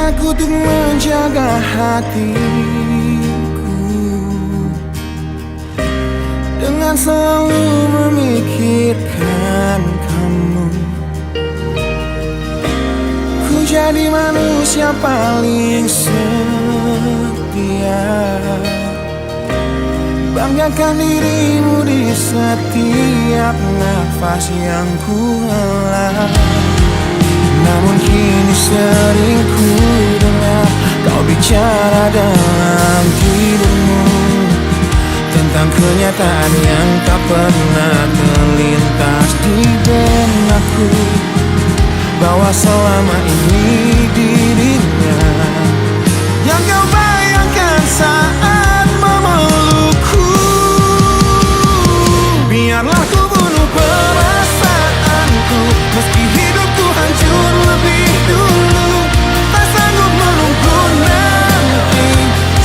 aku untuk menjaga hatiku dengan selalu memikirkan kamu. Ku jadi manusia paling setia, banggakan dirimu di setiap nafas yang ku hela. Namun kini sering ku dengar kau bicara dalam tidurmu tentang kenyataan yang tak pernah terlintas di benakku, bahwa selama ini dirinya yang kau bayangkan saat memelukku. Biarlah ku bunuh perasaanku, meski hidupku hancur lebih dulu. Tak sanggup menunggu nanti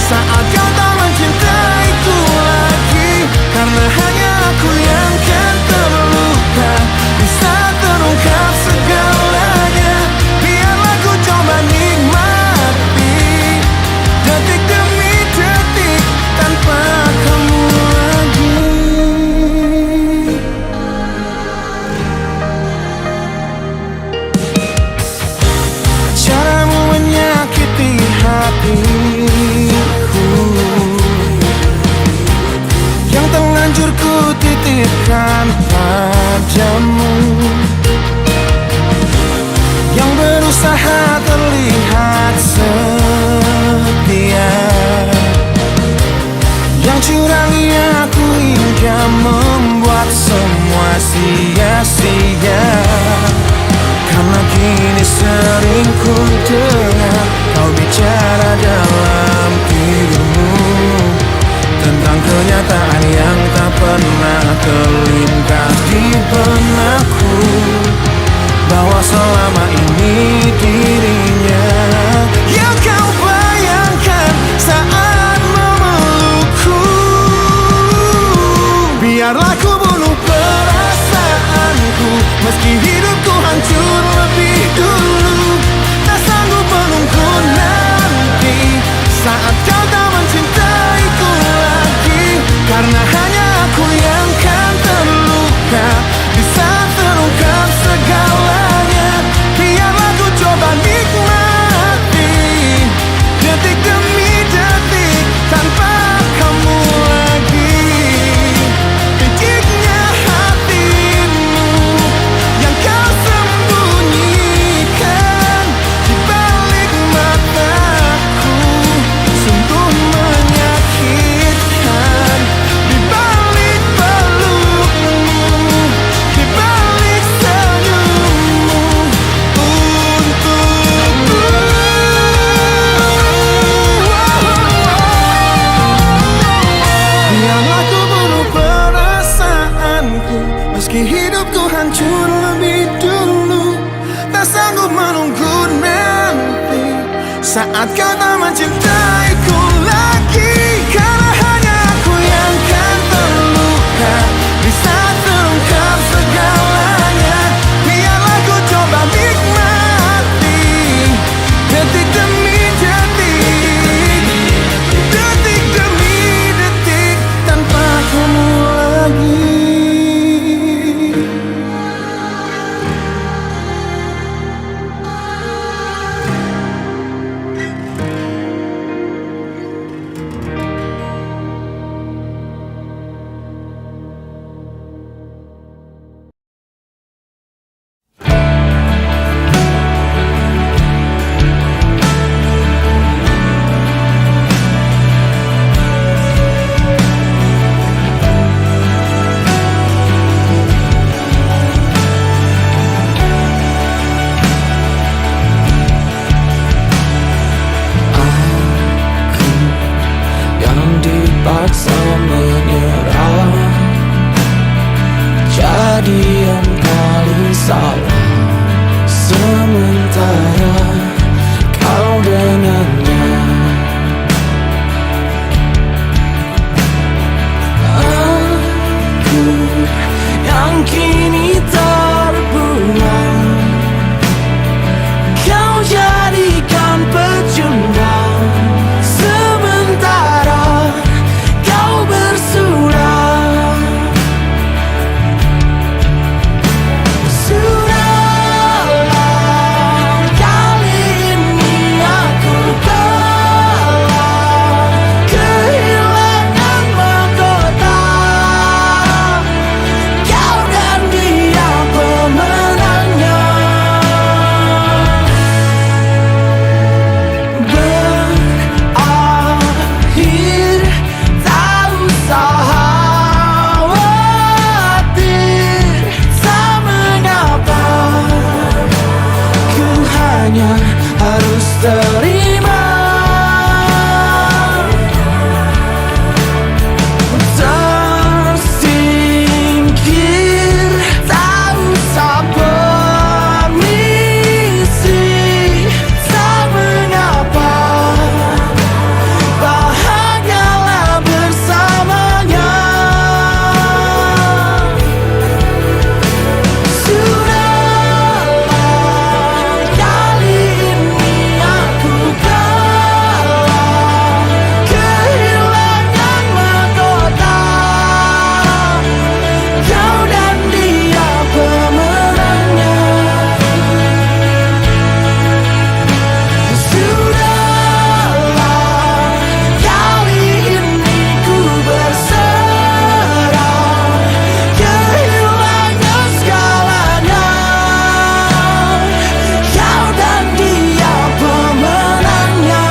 saat kau tak mencintaiku lagi, karena hanya aku yang kan terluka di saat terungkap segalanya. Biarlah ku coba nikmati detik demi detik tanpa kamu lagi. Caramu menyakiti hatiku yang terlanjur ku titipkan padamu, yang berusaha terlihat setia, yang curangi aku hingga membuat semua sia-sia. Karena kini sering ku dengar kau bicara dalam tidurmu tentang kenyataan yang tak pernah terlintas di benakku, bahwa selama ini dirinya yang kau bayangkan saat memelukku. Biarlah ku bunuh perasaanku, meski hidupku hancur lebih dulu. Tak sanggup menunggu nanti saat kau tak mencintaiku lagi, karena hanya aku yang kan terluka di saat terungkap segalanya. Biarlah ku coba nikmati detik demi detik tanpa kamu lagi. Piciknya hatimu yang kau sembunyikan di balik mataku sungguh menyakitkan. Di balik pelukmu, di balik senyummu untukku. Biarlah ku bunuh perasaanku, meski hidupku hancur lebih dulu. Tak sanggup menunggu nanti saat kau tak mencintaiku lagi, karena hanya aku yang kan terluka di saat terungkap segalanya. Biarlah ku coba nikmati detik demi detik, detik demi detik tanpa kamu lagi. terima. Tersingkir, tak usah permisi, tak mengapa, bahagialah bersamanya. Sudahlah, kali ini aku kalah, kehilangan mahkota. Kau dan dia pemenangnya. Sudahlah, kali ini ku berserah, kehilangan segalanya. Kau dan dia pemenangnya.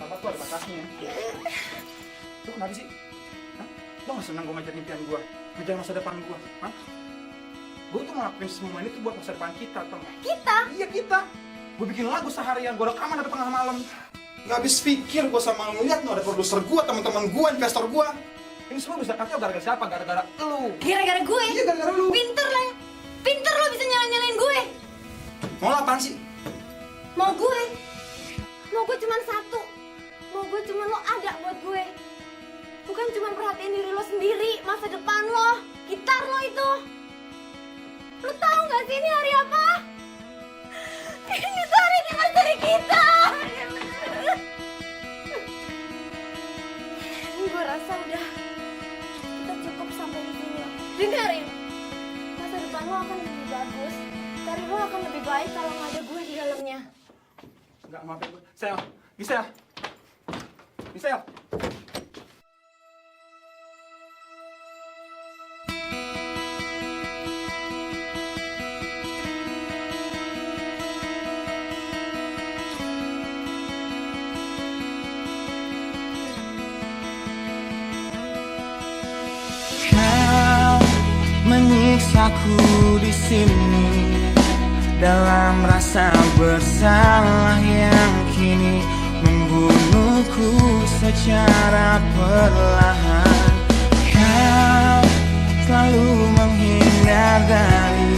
Sahabat gue ada batasnya. Lu kenapa sih? Hah? Lu gak seneng gue ngejar impian gue? Ngejar masa depan gue? Hah? Gue tuh ngelakuin semua ini tuh buat masa depan kita, tau gak? Kita? Iya kita. Gue bikin lagu seharian, gue rekaman sampai tengah malam. Gak habis pikir gue sama lu. Lihat nih ada produser gue, teman-teman gue, investor gue. Ini semua bisa kacau gara-gara siapa? Gara-gara lu. Gara-gara gue? Iya gara-gara lu. Pinter lah. Pinter lo bisa nyalain gue. Mau lo apaan sih? Mau gue cuma satu. Mau gue cuma lo ada buat gue. Bukan cuma perhatiin diri lo sendiri, masa depan lo, gitar lo itu. Lo tahu gak sih ini hari apa? Ini tuh hari anniversary kita. Gue rasa udah kita cukup sampai di sini. Dengerin, masa depan lo akan lebih bagus. Karir lo akan lebih baik kalau nggak ada gue di dalamnya. Enggak, maafin gue. Sel, Gisel. Gisel. Kau menyiksaku di sini dalam rasa bersalah yang kini membunuhku secara perlahan. Kau selalu menghindar dari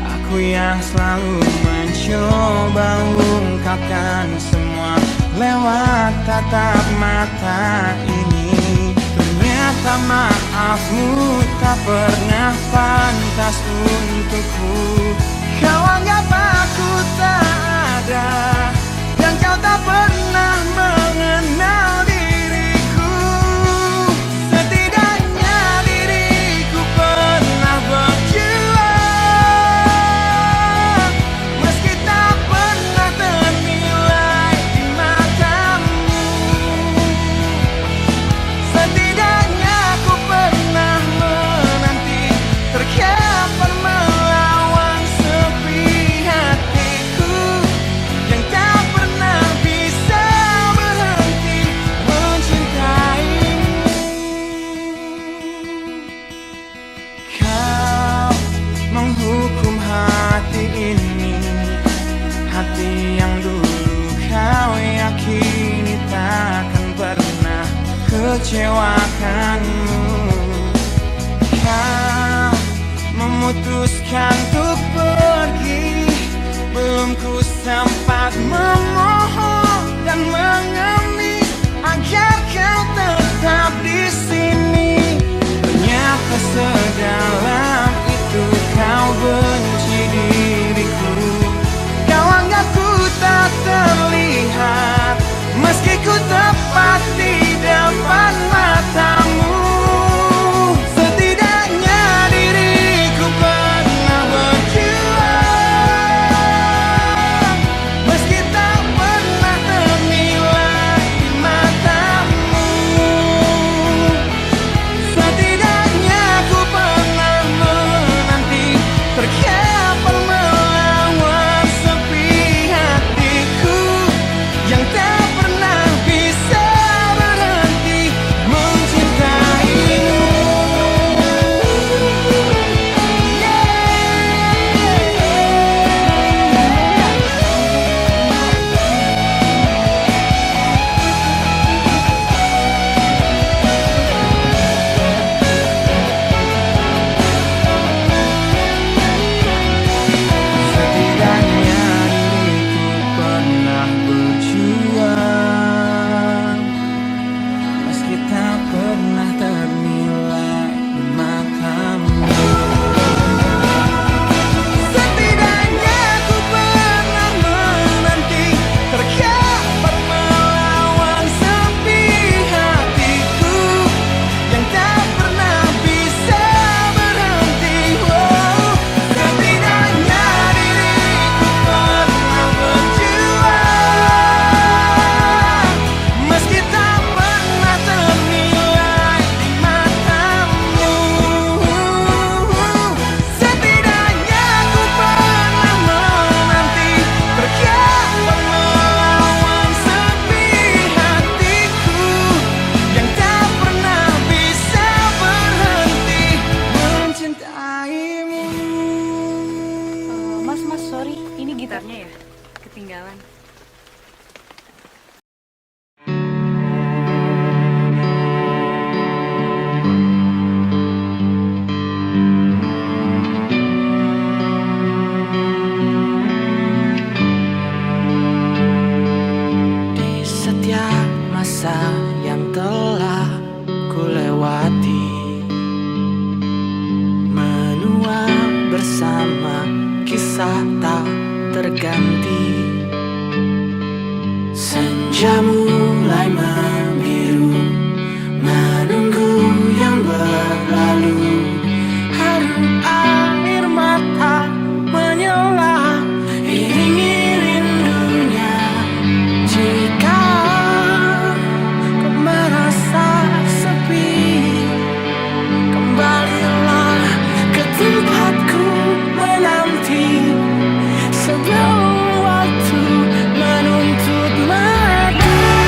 aku yang selalu mencoba ungkapkan semua lewat tatap mata ini. Ternyata maafmu tak pernah pantas untukku. Kau anggap aku tak ada, dan kau tak pernah mengenal diriku. Setidaknya diriku pernah berjuang, meski tak pernah ternilai di matamu. Setidaknya aku pernah menanti, terkapan melawan. hati ini, hati yang dulu kau yakini takkan pernah kecewakanmu. Kau memutuskan untuk pergi, belum ku sempat memohon dan mengemis agar kau tetap di sini. Ternyata sedalam itu kau benci diriku. Kau anggap ku tak terlihat, meski ku tepat di depan matamu. Setidaknya diriku pernah berjuang, meski tak pernah ternilai di matamu. Setidaknya ku pernah menanti, terkapan melawan sepi hatiku yang tak pernah bisa berhenti mencintaimu. Setidaknya diriku pernah berjuang, meski tak pernah ternilai di matamu. Setidaknya ku pernah menanti, terkapan melawan sepi hatiku yang tak pernah bisa berhenti. Setidaknya diriku pernah berjuang, meski tak pernah ternilai di matamu. Setidaknya ku pernah menanti, terkapan melawan sepi hatiku yang tak pernah bisa berhenti mencintaimu. Mas, sorry, ini gitarnya ya, ketinggalan. Di setiap masa yang telah ku lewati, menua bersama kisah tak terganti. Senja mulai membiru, menunggu yang berlalu. Harum air mata menyala, iringi rindunya. Jika kau merasa sepi, kembalilah ke tempatku menanti. Sebelum waktu menuntut mati.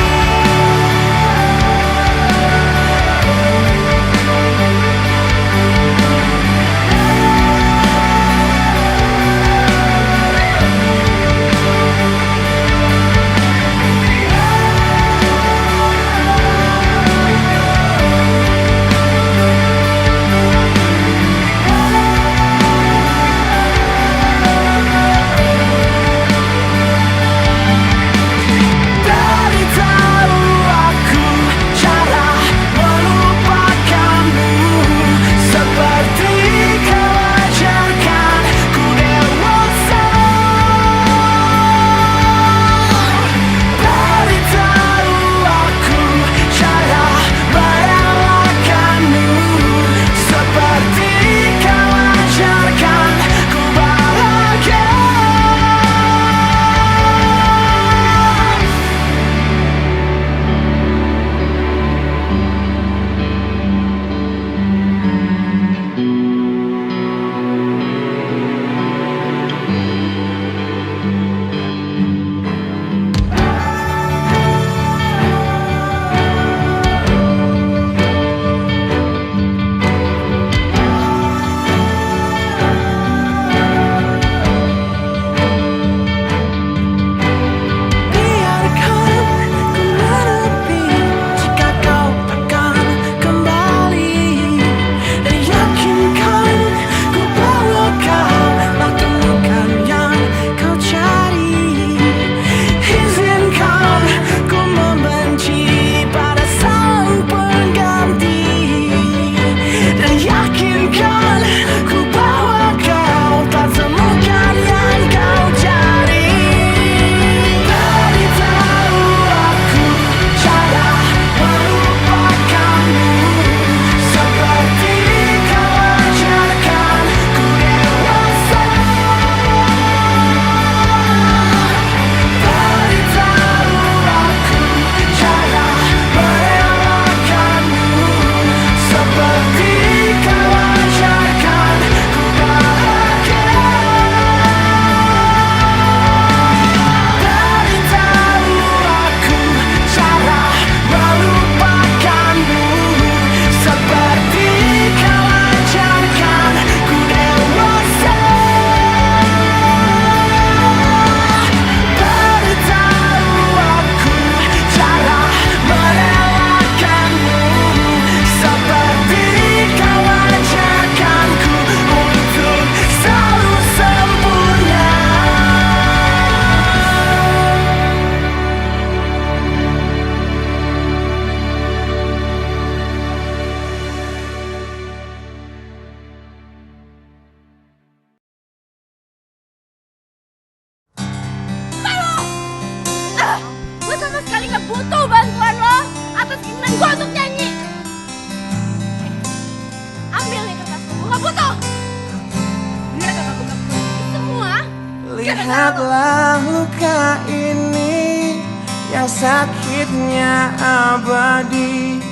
Lihatlah luka ini yang sakitnya abadi,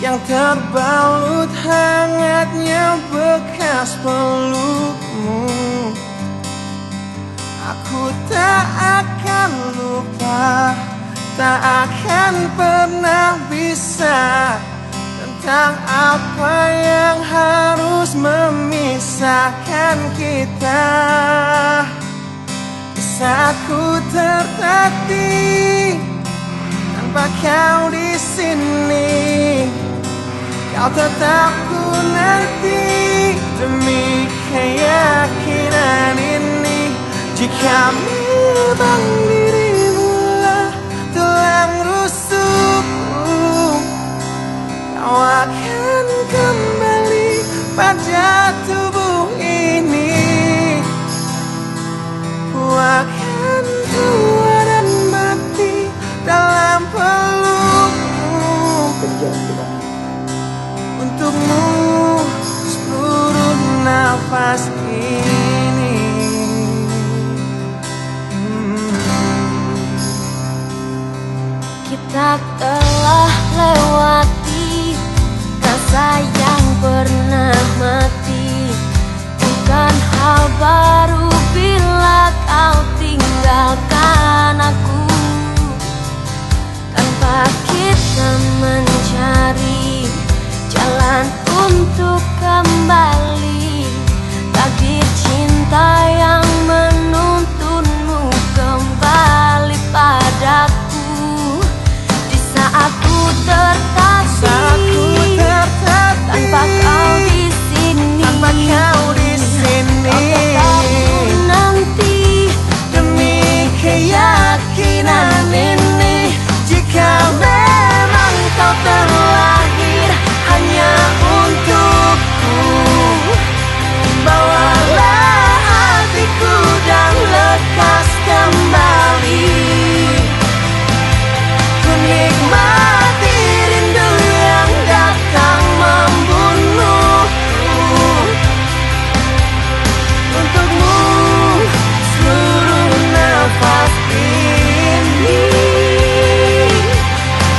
yang terbalut hangatnya bekas pelukmu. Aku tak akan lupa, tak akan pernah bisa tentang apa yang harus memisahkan kita. Di saat ku tertatih tanpa kau di sini, kau tetap ku nanti demi keyakinan ini. Jika memang dirimu lah tulang rusukku, kau akan kembali pada tubuh ini. Ku akan tua dan mati dalam pelukmu. Untukmu seluruh nafas ini. Kita telah lewati rasa yang pernah mati. Bukan hal baru bila kau tinggalkan aku, tanpa kita mencari jalan untuk kembali. Takdir cinta yang menuntunmu kembali padaku. Di saat ku tertatih tanpa kau di sini, kau tetap ku nanti demi keyakinan ini. Jika memang kau terlahir hanya untukku, bawalah hatiku dan lekas kembali. Ku nikmati rindu yang datang membunuhku. Untukmu seluruh nafas ini.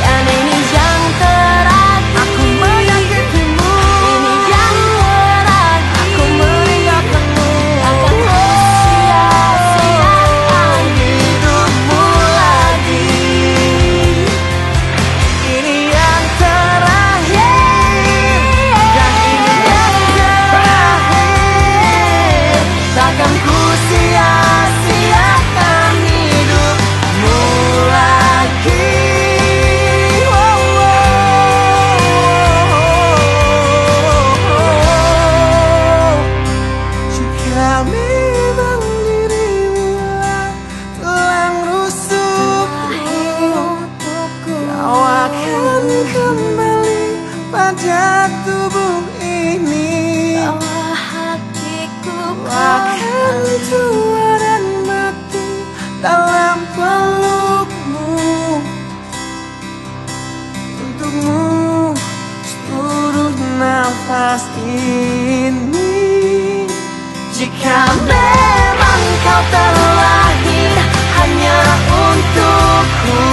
Dan ini yang terakhir, aku menyakitimu. Ini yang terakhir, aku meninggalkanmu. Akan sia-siakan hidupmu lagi. Ini yang terakhir, dan ini yang terakhir. Takkan ku sia-siakan hidupmu lagi. Jika memang dirimu lah tulang rusukku, kau akan kembali pada tubuh ini. Bawa hatiku Kau akan tua dan mati dalam pelukmu. Untukmu seluruh nafas ini. Jika memang kau terlahir hanya untukku,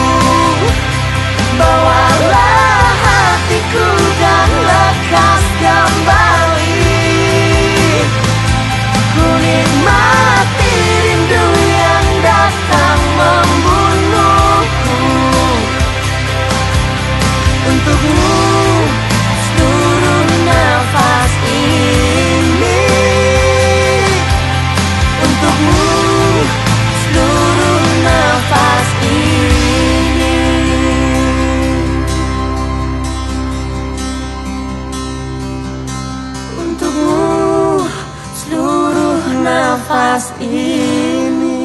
bawalah hatiku dan lekas kembali. Ku nikmati rindu yang datang membunuhku. Untukmu seluruh nafas ini. Untukmu seluruh nafas ini. Untukmu seluruh nafas ini.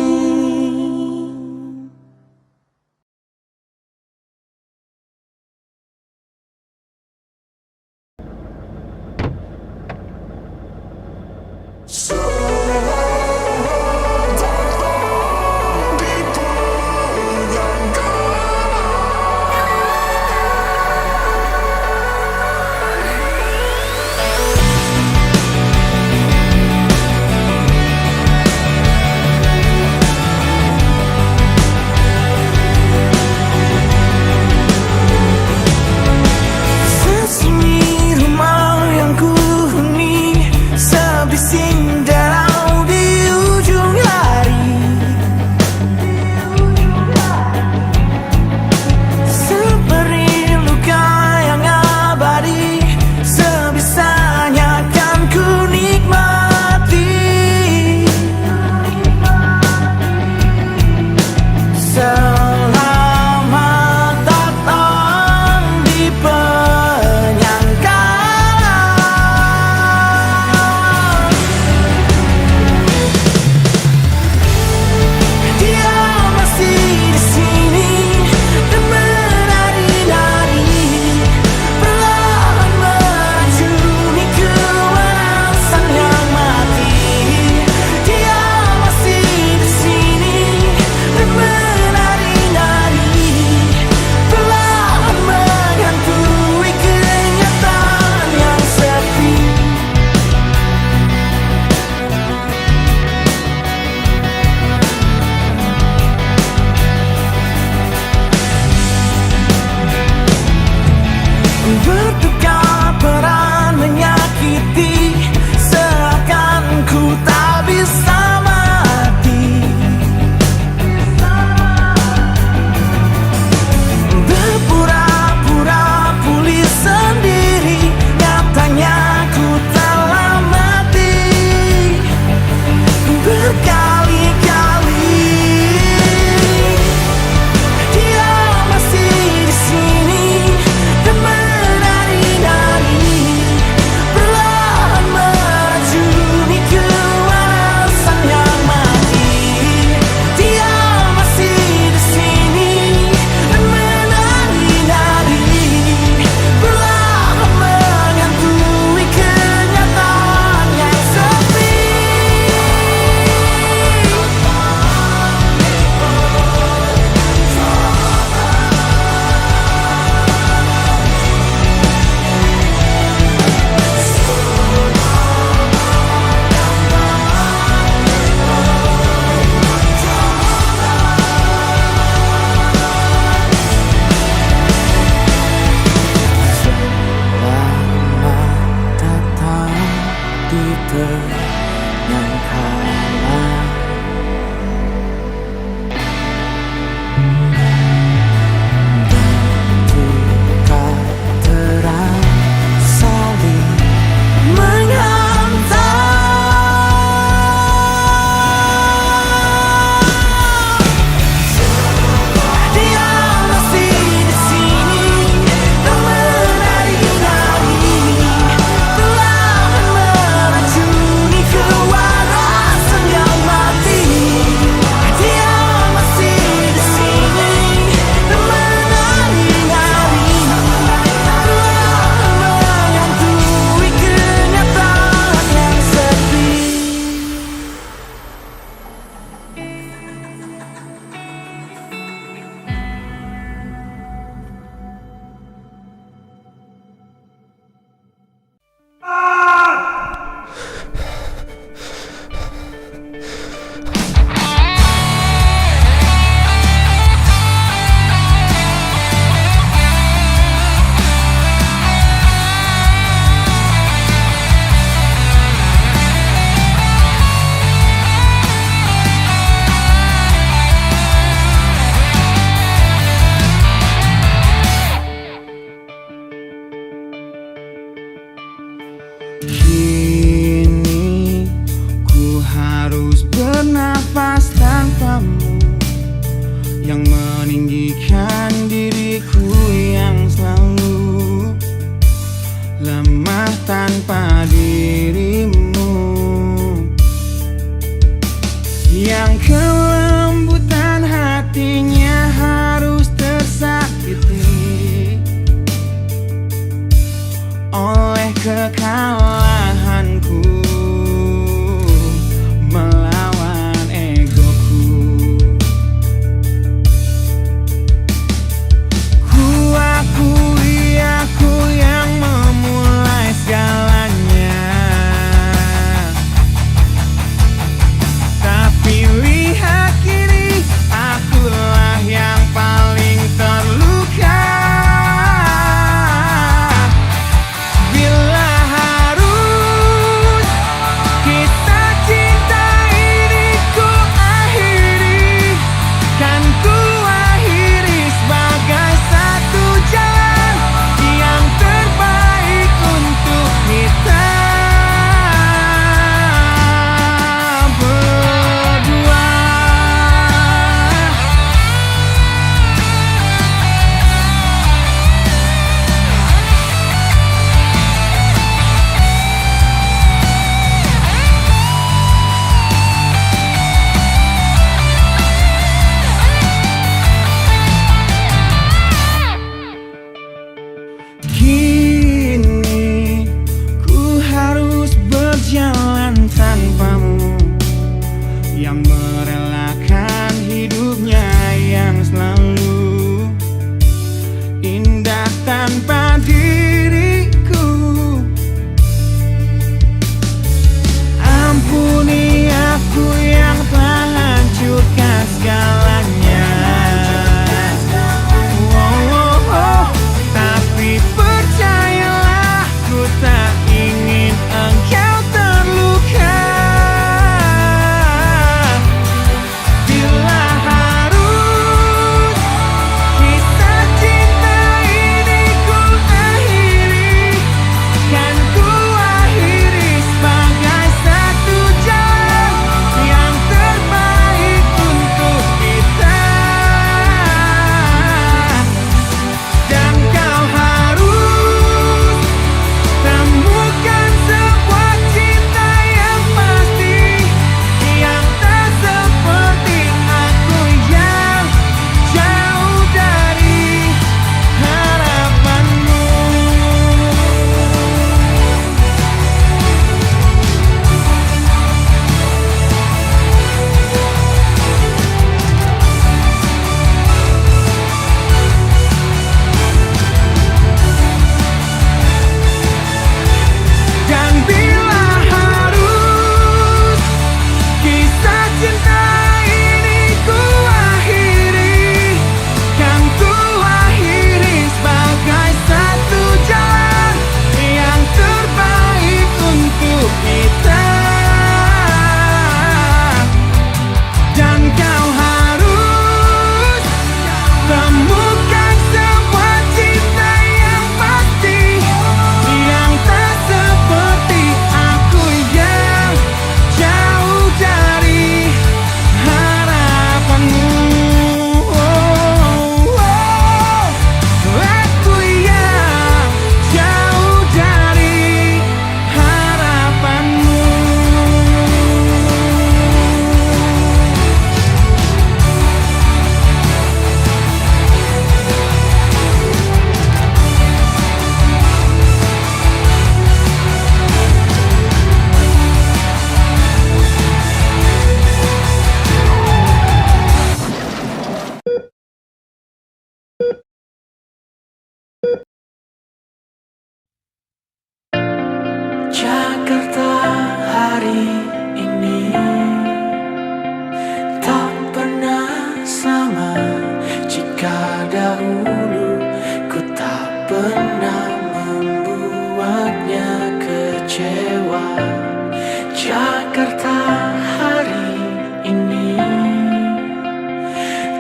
Jakarta hari ini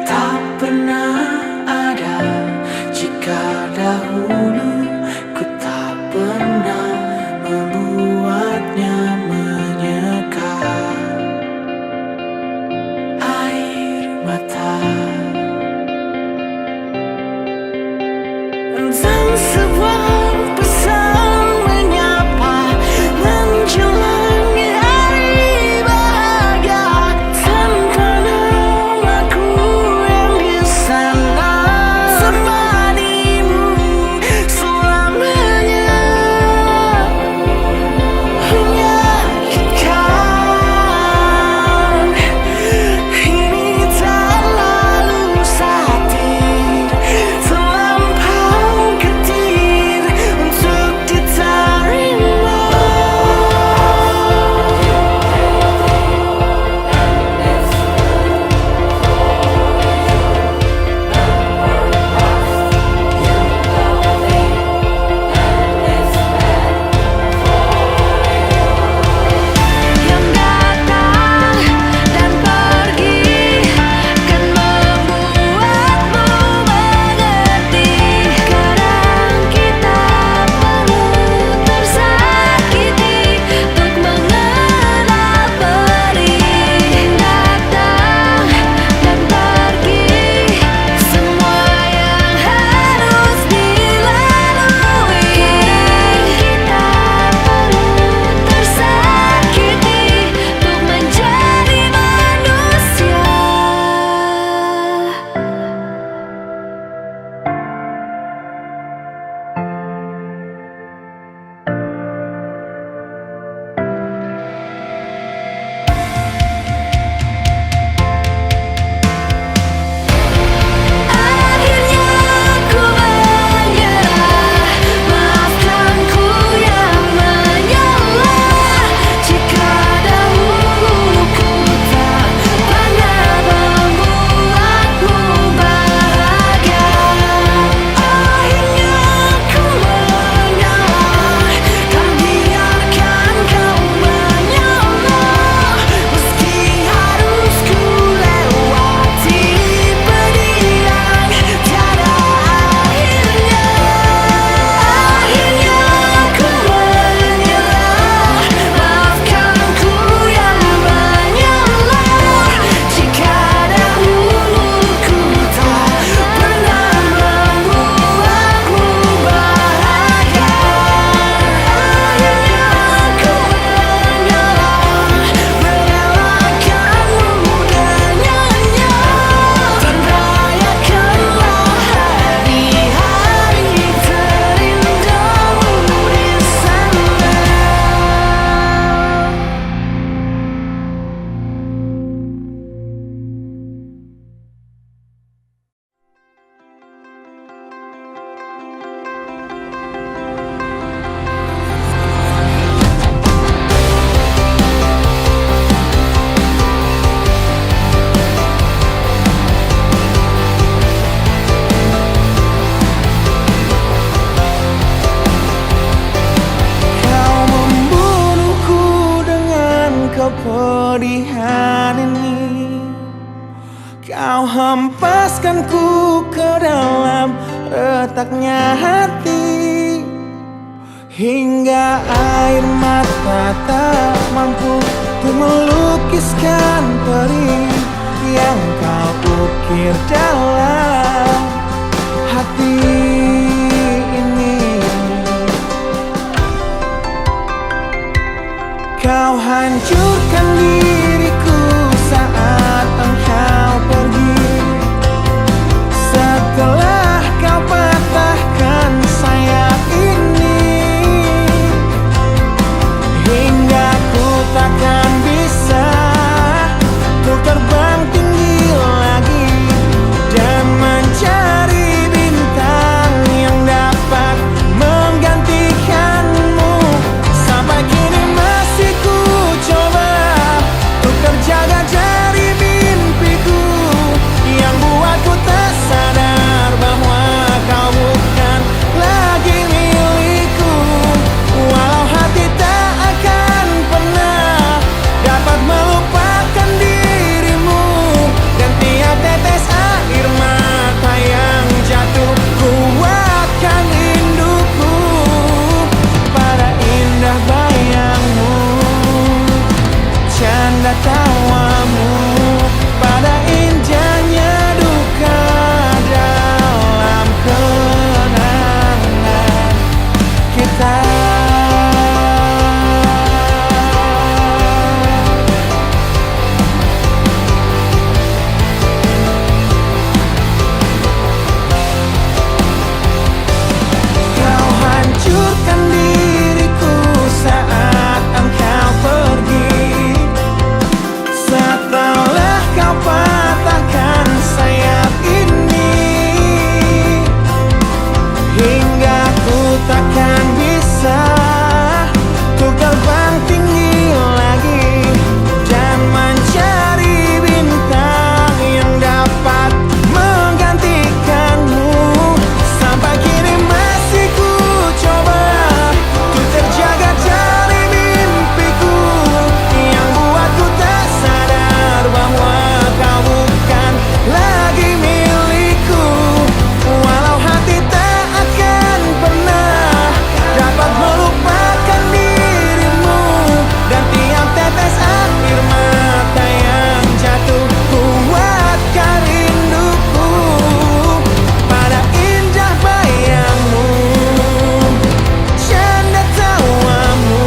tak pernah ada jika dahulu ku tak pernah membuatnya menyeka air mata. Dan sebuah pesan menyapa menjelang hari bahagia tanpa namaku yang di sana temanimu selamanya. Menyakitkan ini tak lalu satir terlampau ketir untuk diterima. Yang datang dan pergi kan membuatmu mengerti. Kadang kita perlu tersakiti untuk mengenal perih. Datang dan pergi semua yang harus dilalui. Kita perlu tersakiti untuk menjadi manusia. Akhirnya ku menyerah, maafkan ku yang menyalah. Jika dahulu ku tak pernah membuatmu bahagia. Akhirnya ku menyerah, kan biarkan kau menyalah. Meski harus ku lewati pedih yang tiada akhirnya. Akhirnya ku menyerah, maafkan ku yang menyalah. Jika dahulu ku tak pernah membuatmu bahagia. Akhirnya ku menyerah, merelakanmu dengannya. Dan rayakanlah hari-hari terindahmu di sana. Kau membunuhku dengan kepedihan ini. Kau hempaskanku ke dalam retaknya hati, hingga air mata tak mampu untuk melukiskan perih yang kau ukir dalam hati ini. Kau hancurkan diriku saat engkau pergi. Setelah kau patahkan sayap ini, hingga ku takkan bisa untuk terbang tinggi lagi dan canda tawamu, pada indahnya duka dalam kenangan kita. Kau hancurkan diriku saat engkau pergi, setelah kau patahkan sayap ini, hingga ku takkan bisa untuk terbang tinggi lagi dan mencari bintang yang dapat menggantikanmu. Sampai kini masih ku coba untuk terjaga dari mimpiku yang buatku tak sadar bahwa kau bukan lagi milikku. Walau hati tak akan pernah dapat melupakan dirimu, dan tiap tetes air mata yang jatuh kuatkan rinduku pada indah bayangmu, canda tawamu,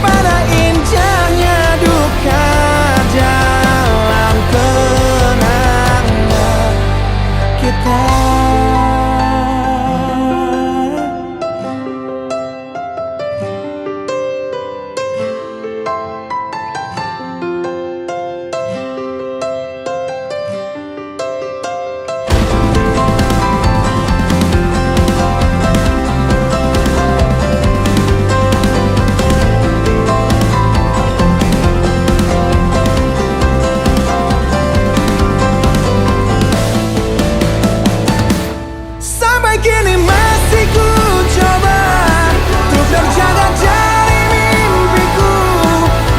pada indahnya duka dalam kenangan kita. Sampai kini masih ku coba untuk terjaga dari mimpiku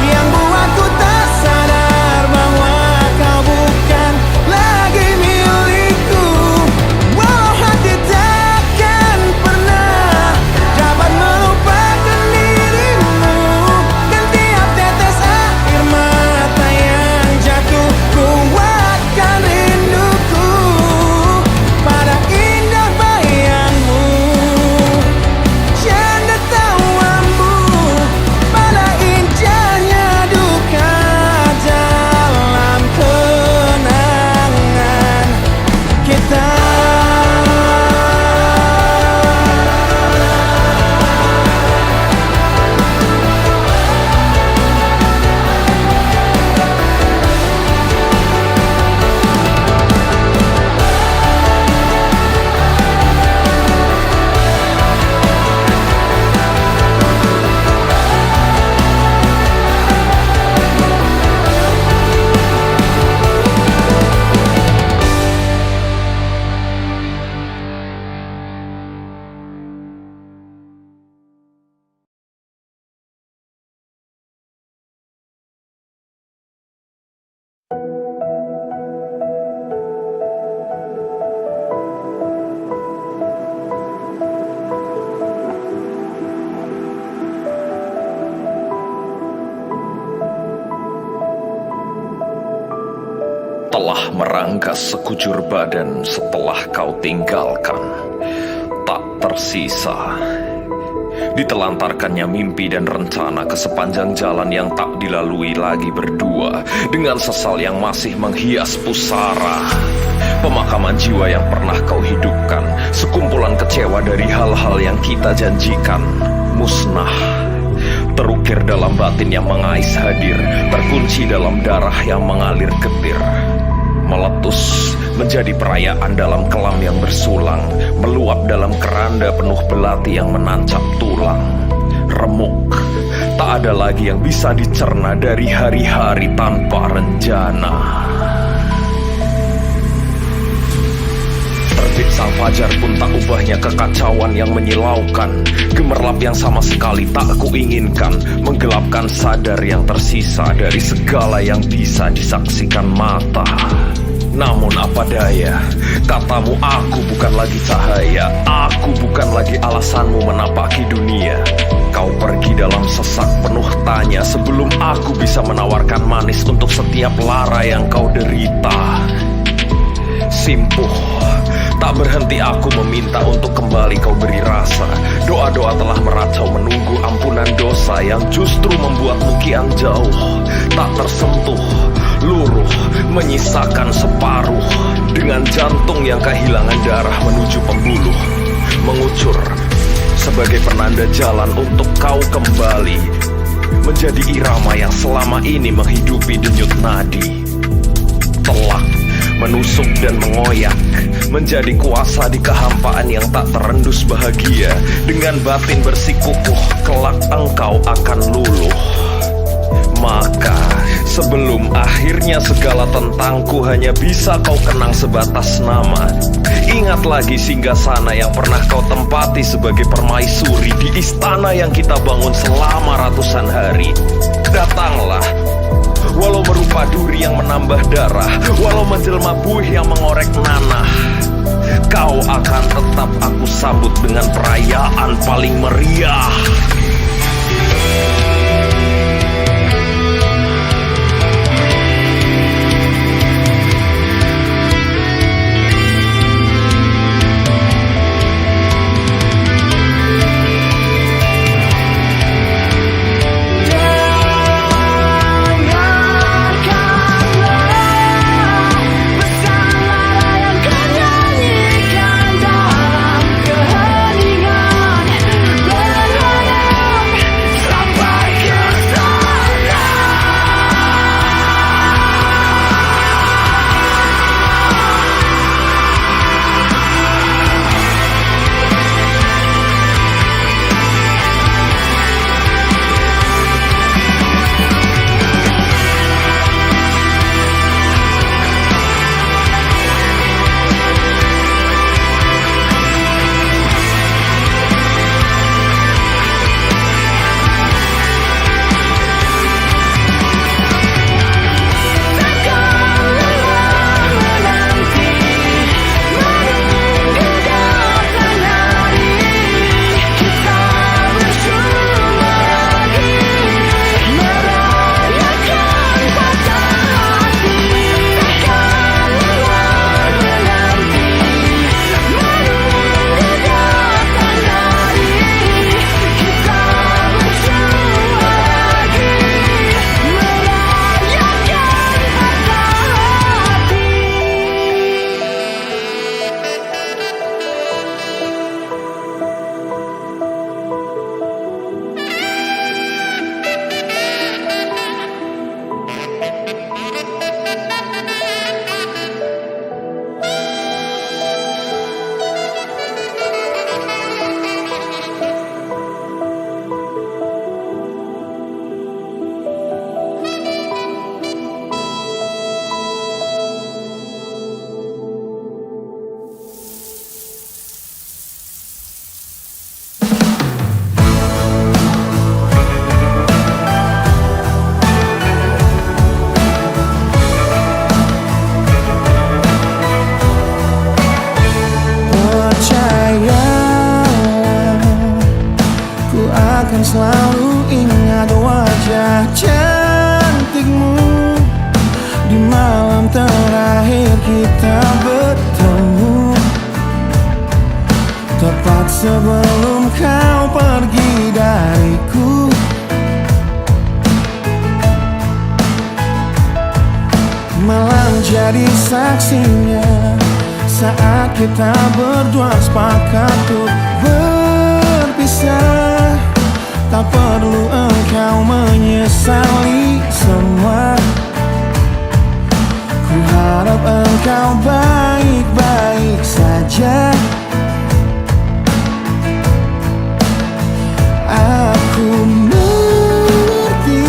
yang buatku tak sadar bahwa kau bukan lagi milikku. Walau hati takkan pernah dapat melupakan dirimu, dan tiap tetes air mata yang jatuh kuatkan rinduku pada indah bayangmu, canda tawamu, pada indahnya duka dalam kenangan kita. Telah merangkas sekujur badan setelah kau tinggalkan, tak tersisa. Ditelantarkannya mimpi dan rencana ke sepanjang jalan yang tak dilalui lagi berdua, dengan sesal yang masih menghias pusara. Pemakaman jiwa yang pernah kau hidupkan, sekumpulan kecewa dari hal-hal yang kita janjikan, musnah. Terukir dalam batin yang mengais hadir, terkunci dalam darah yang mengalir getir. Meletus menjadi perayaan dalam kelam yang bersulang, meluap dalam keranda penuh belati yang menancap tulang. Remuk, tak ada lagi yang bisa dicerna dari hari-hari tanpa rencana. Terbit sang fajar pun tak ubahnya kekacauan yang menyilaukan, gemerlap yang sama sekali tak kuinginkan, menggelapkan sadar yang tersisa dari segala yang bisa disaksikan mata. Namun apa daya, katamu aku bukan lagi cahaya, aku bukan lagi alasanmu menapaki dunia. Kau pergi dalam sesak penuh tanya sebelum aku bisa menawarkan manis untuk setiap lara yang kau derita. Simpuh, tak berhenti aku meminta untuk kembali kau beri rasa. Doa-doa telah meracau menunggu ampunan dosa yang justru membuatmu kian jauh, tak tersentuh, luruh, menyisakan separuh. Dengan jantung yang kehilangan darah menuju pembuluh, mengucur sebagai penanda jalan untuk kau kembali menjadi irama yang selama ini menghidupi denyut nadi. Telak, menusuk dan mengoyak, menjadi kuasa di kehampaan yang tak terendus bahagia. Dengan batin bersikukuh, kelak engkau akan luluh. Maka sebelum akhirnya segala tentangku hanya bisa kau kenang sebatas nama, ingat lagi singgahsana yang pernah kau tempati sebagai permaisuri di istana yang kita bangun selama ratusan hari. Datanglah, walau berupa duri yang menambah darah, walau menjelma buih yang mengorek nanah, kau akan tetap aku sambut dengan perayaan paling meriah. Akan selalu ingat wajah cantikmu di malam terakhir kita bertemu, tepat sebelum kau pergi dariku. Malam jadi saksinya saat kita berdua sepakat untuk berpisah. Tak perlu engkau menyesali semua. Ku harap engkau baik-baik saja. Aku mengerti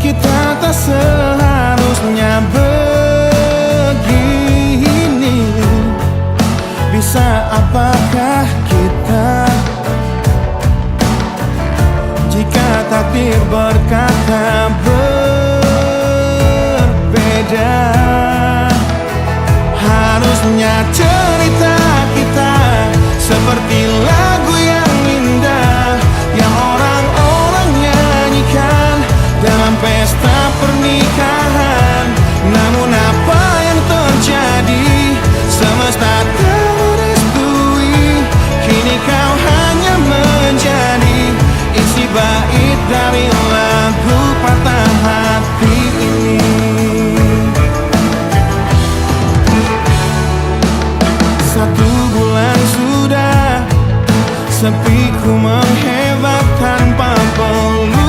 kita tak seharusnya begini. Bisa apakah kita jika takdir berkata berbeda? pesta pernikahan. Namun apa yang terjadi? Semesta tak merestui. Kini kau hanya menjadi isi bait dari lagu patah hati ini. Satu bulan sudah sepi ku menghebat tanpa pelukanmu.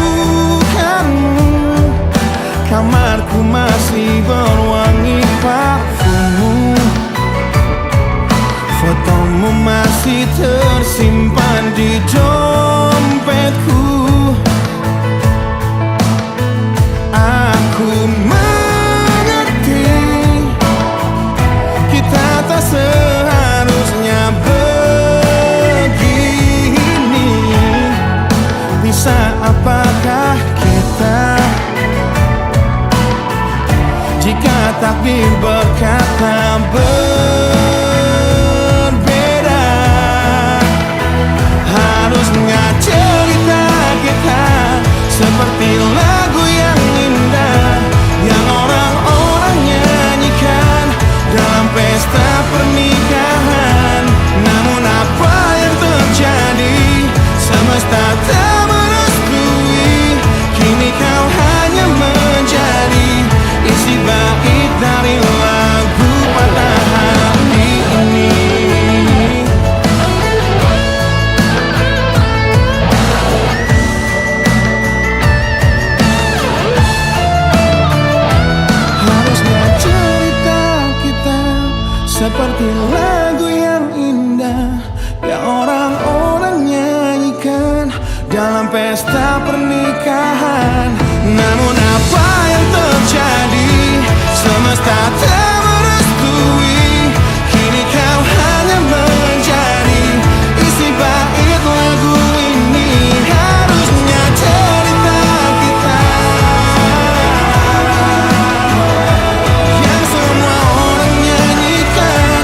Kamarku masih berwangi parfummu. Fotomu masih tersimpan di dompetku. Aku mengerti kita tak seharusnya begini. Bisa apakah kita jika takdir berkata berbeda? Harusnya cerita kita seperti lagu yang indah yang orang-orang nyanyikan dalam pesta pernikahan. Namun apa yang terjadi? Semesta tak merestui. Kini kau hanya menjadi isi bait dari lagu patah hati ini. Harusnya cerita kita seperti lagu yang indah yang orang-orang nyanyikan dalam pesta pernikahan. Namun apa yang terjadi? Semesta tak merestui. Kini kau hanya menjadi isi bait lagu ini. Harusnya cerita kita yang semua orang nyanyikan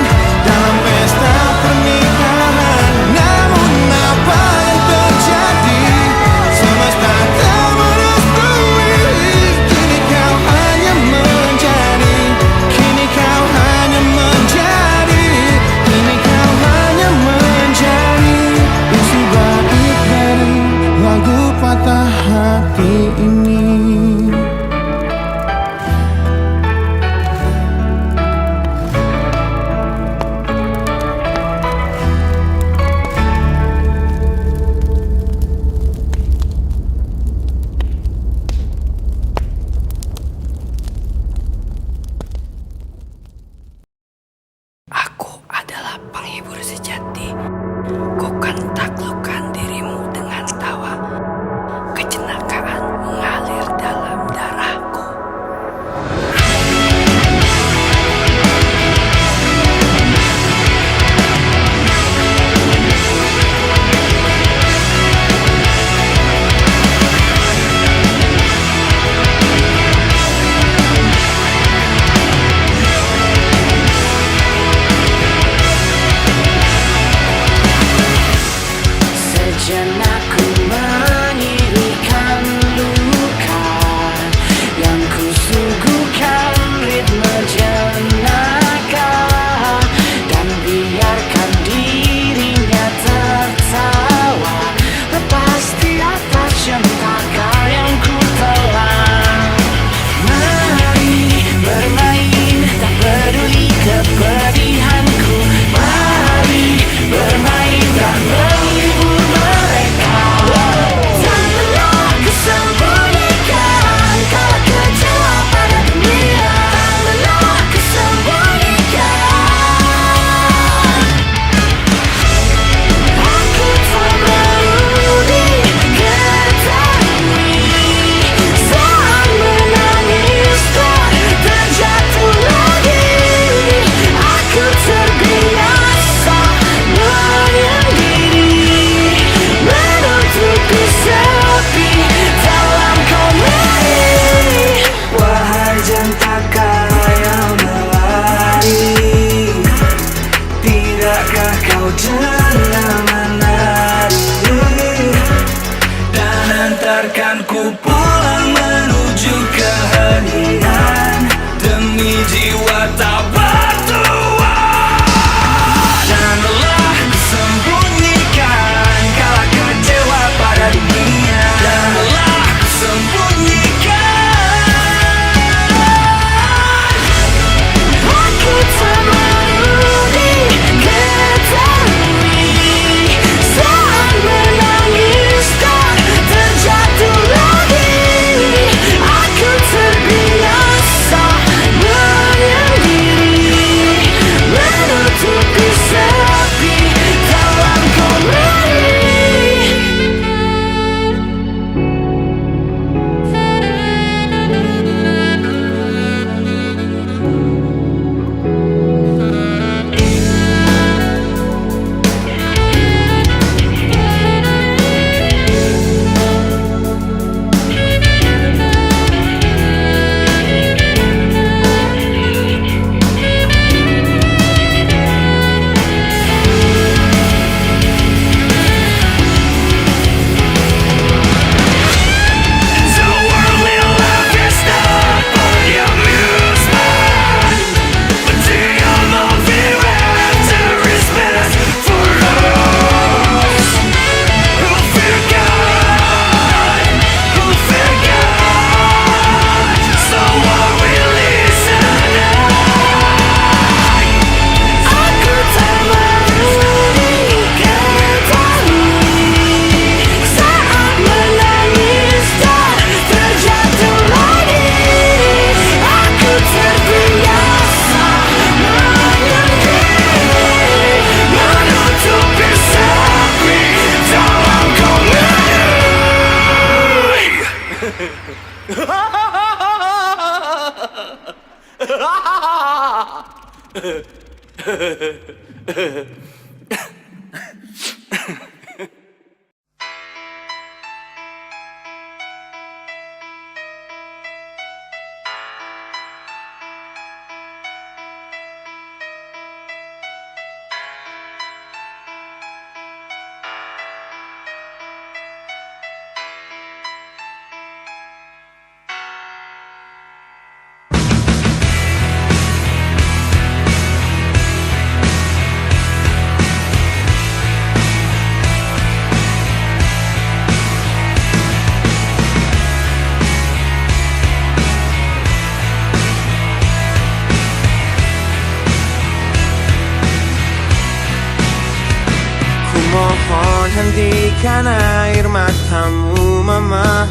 Mohon hentikan air matamu mama,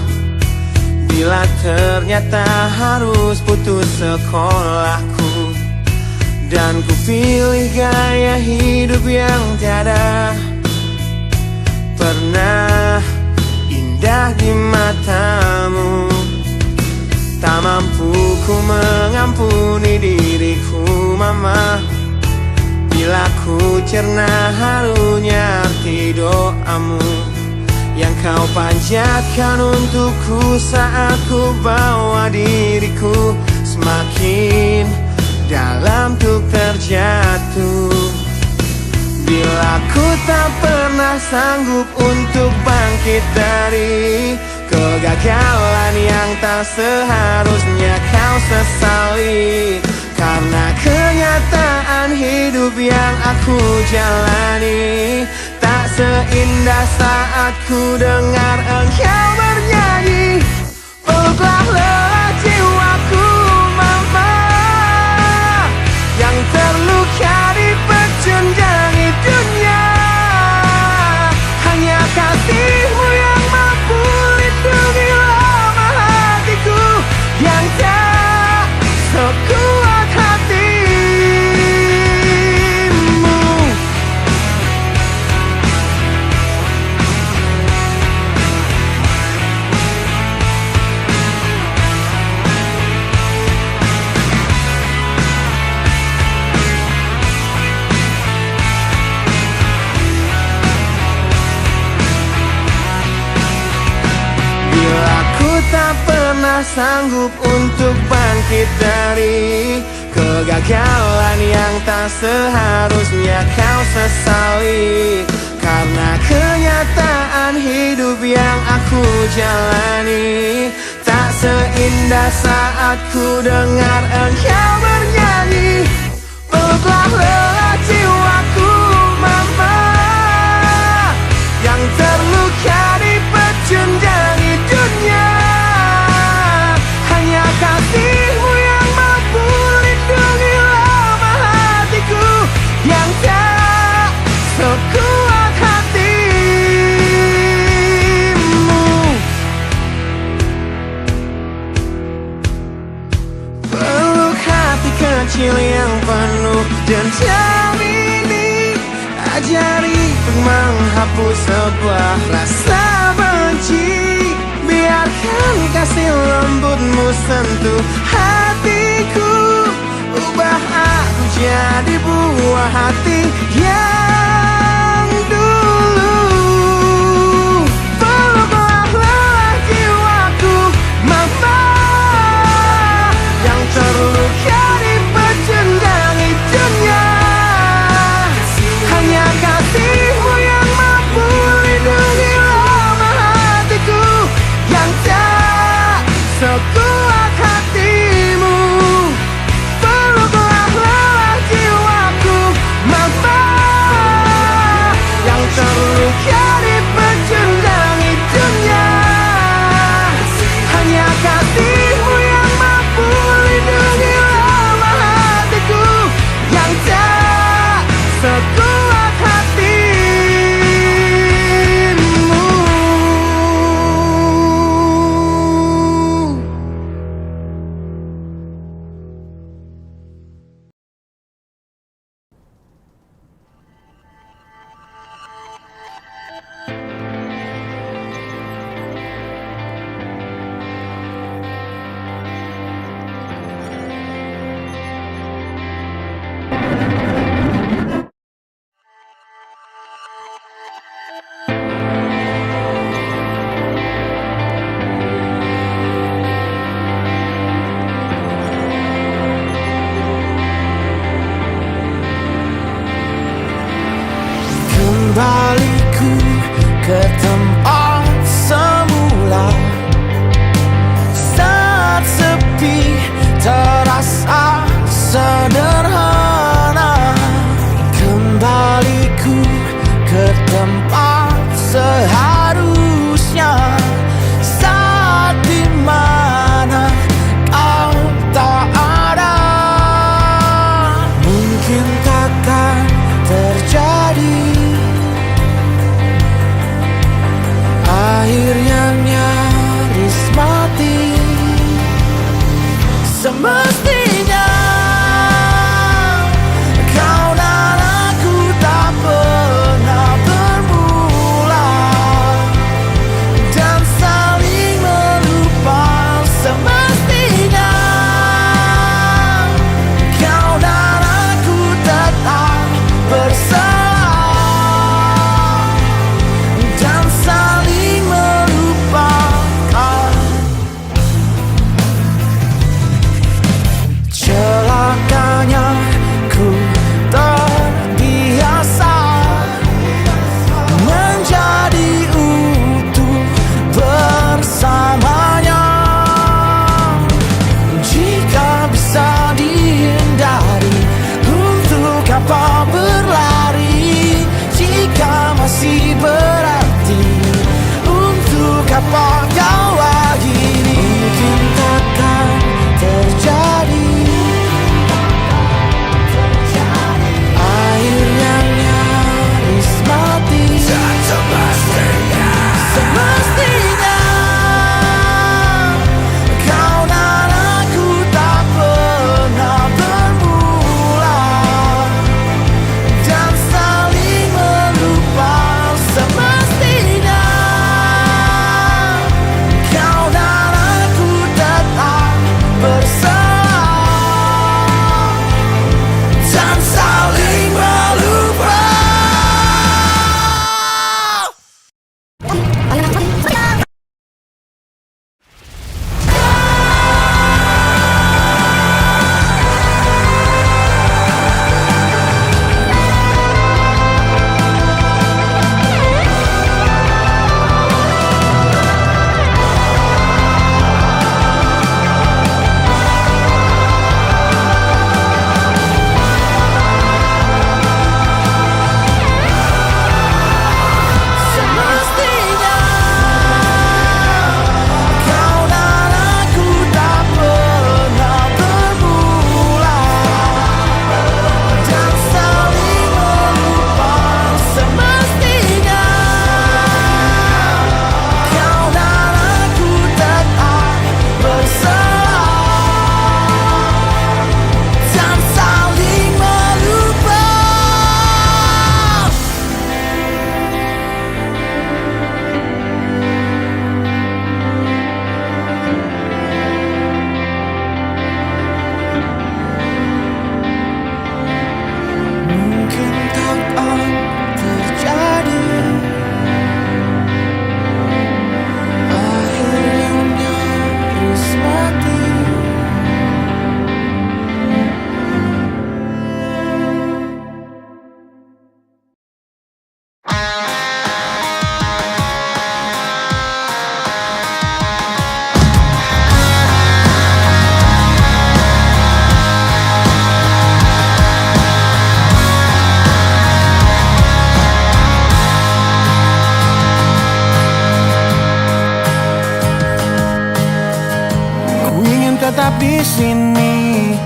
bila ternyata harus putus sekolahku, dan ku pilih gaya hidup yang tiada pernah indah di matamu. Tak mampu ku mengampuni diriku mama, bila ku cerna harunya arti doamu yang kau panjatkan untukku saat ku bawa diriku semakin dalam untuk terjatuh. Bila ku tak pernah sanggup untuk bangkit dari kegagalan yang tak seharusnya kau sesali, karena kenyataan hidup yang aku jalani tak seindah saat ku dengar engkau bernyanyi. Peluklah lelah jiwaku mama, yang terluka di pecundangi dunia. Hanya kasihmu yang mampu lindungi lama hatiku yang tak sekuat hatimu. Bila ku tak pernah sanggup untuk bangkit dari kegagalan yang tak seharusnya kau sesali, karena kenyataan hidup yang aku jalani tak seindah saat ku dengar engkau bernyanyi. Peluklah lelah jiwaku mama, yang terluka di pecundangi dunia. Hanya kasihmu yang mampu lindungi lama hatiku yang tak sekuat hatimu. Peluk hati kecil yang penuh dendam ini, ajari untuk menghapus sebuah rasa benci. Biarkan kasih lembutmu sentuh hatiku, ubah aku jadi buah hati yang dulu. Peluklah lelah jiwaku mama, yang terluka di pecundangi dunia. Hanya kasihmu yang mampu lindungi lama hatiku yang tak sekuat hatimu. Peluklah lelah jiwaku mama, Semestinya kau dan aku tak pernah bermula dan saling melupa. Semestinya kau dan aku tetap bersama dan saling melupakan. Celakanya ku terbiasa menjadi utuh bersamanya. Jika bisa dihindari, untuk apa berlari? Jika masih berarti, untuk apa kau begini? Mungkin takkan terjadi. Air yang nyaris mati. Semestinya kau dan aku tak pernah bermula dan saling melupa. Semestinya kau dan aku tetap bersama dan saling melupa. Semestinya kau dan aku tak pernah bermula dan saling melupa. Semestinya kau dan aku tetap bersama dan saling melupa. Mungkin takkan terjadi. Akhir yang nyaris mati. Ku ingin tetap di sini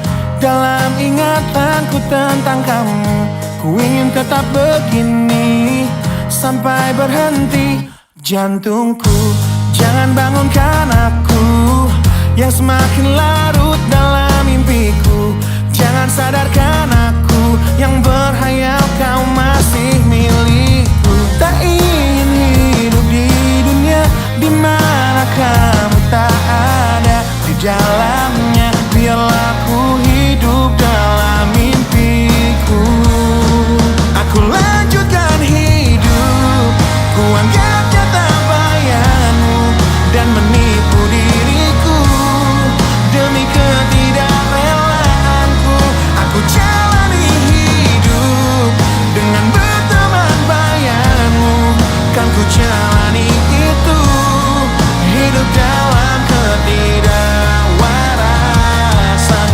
dalam ingatanku tentang kamu. Ku ingin tetap begini sampai berhenti jantungku. Jangan bangunkan aku yang semakin larut dalam mimpiku. Jangan sadarkan aku yang berhayal kau masih milikku. Tak ingin hidup di dunia di mana kamu tak ada di dalamnya. Biarlah ku hidup dalam mimpiku. Aku lanjutkan hidup, ku anggap nyata bayanmu dan menipu diriku demi ketidakrelaanku. Aku jalani hidup dengan berteman bayanmu. Kan ku jalani itu, hidup dalam ketidakwarasan.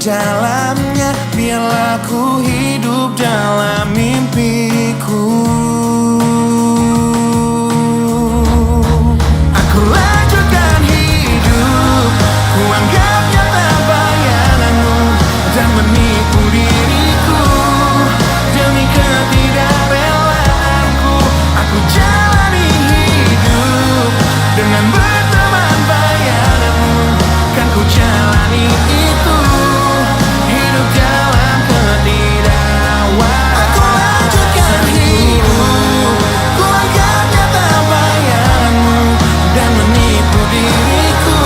jalannya, biarlah ku hidup dalam mimpiku. Aku lanjutkan hidup, ku anggap nyata bayanganmu dan menipu diriku demi ketidakrelaan. Aku jalani hidup dengan berteman bayanganmu, kan ku jalani itu, hidup dalam ketidakwarasan. Aku lanjutkan hidup, ku anggap nyata bayanganmu dan menipu diriku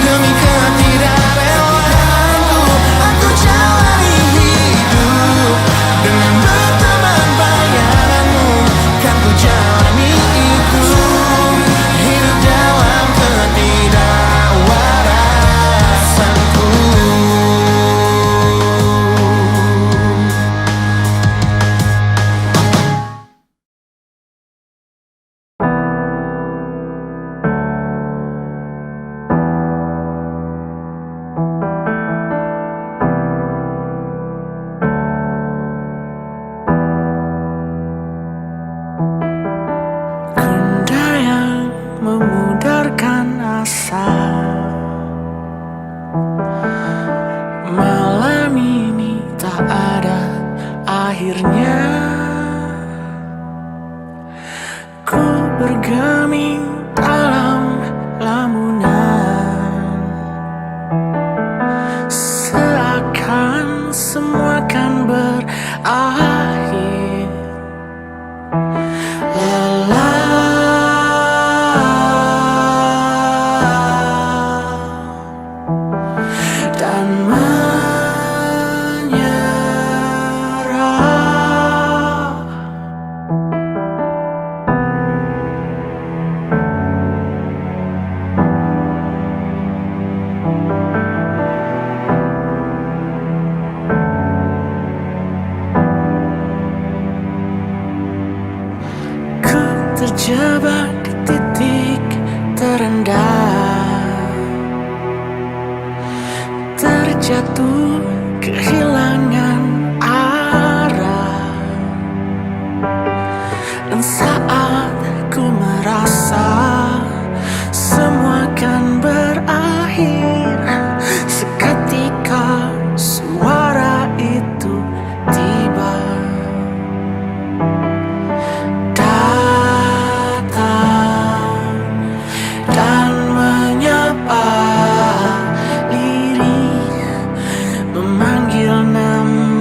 demi ketidakrelaan. Aku jalani hidup dengan berteman bayanganmu, kan ku jalani itu, hidup dalam ketidakwarasanku. Benda yang memudarkan asa, malam ini tak ada akhirnya. Ku bergeming dalam lamunan, seakan semua kan berakhir. Dan menyerah. Ku terjebak di titik terendah, terjatuh kehilangan arah. Dan saat ku merasa semua kan berakhir, seketika suara itu tiba, datang dan menyapa, lirih memanggil nama.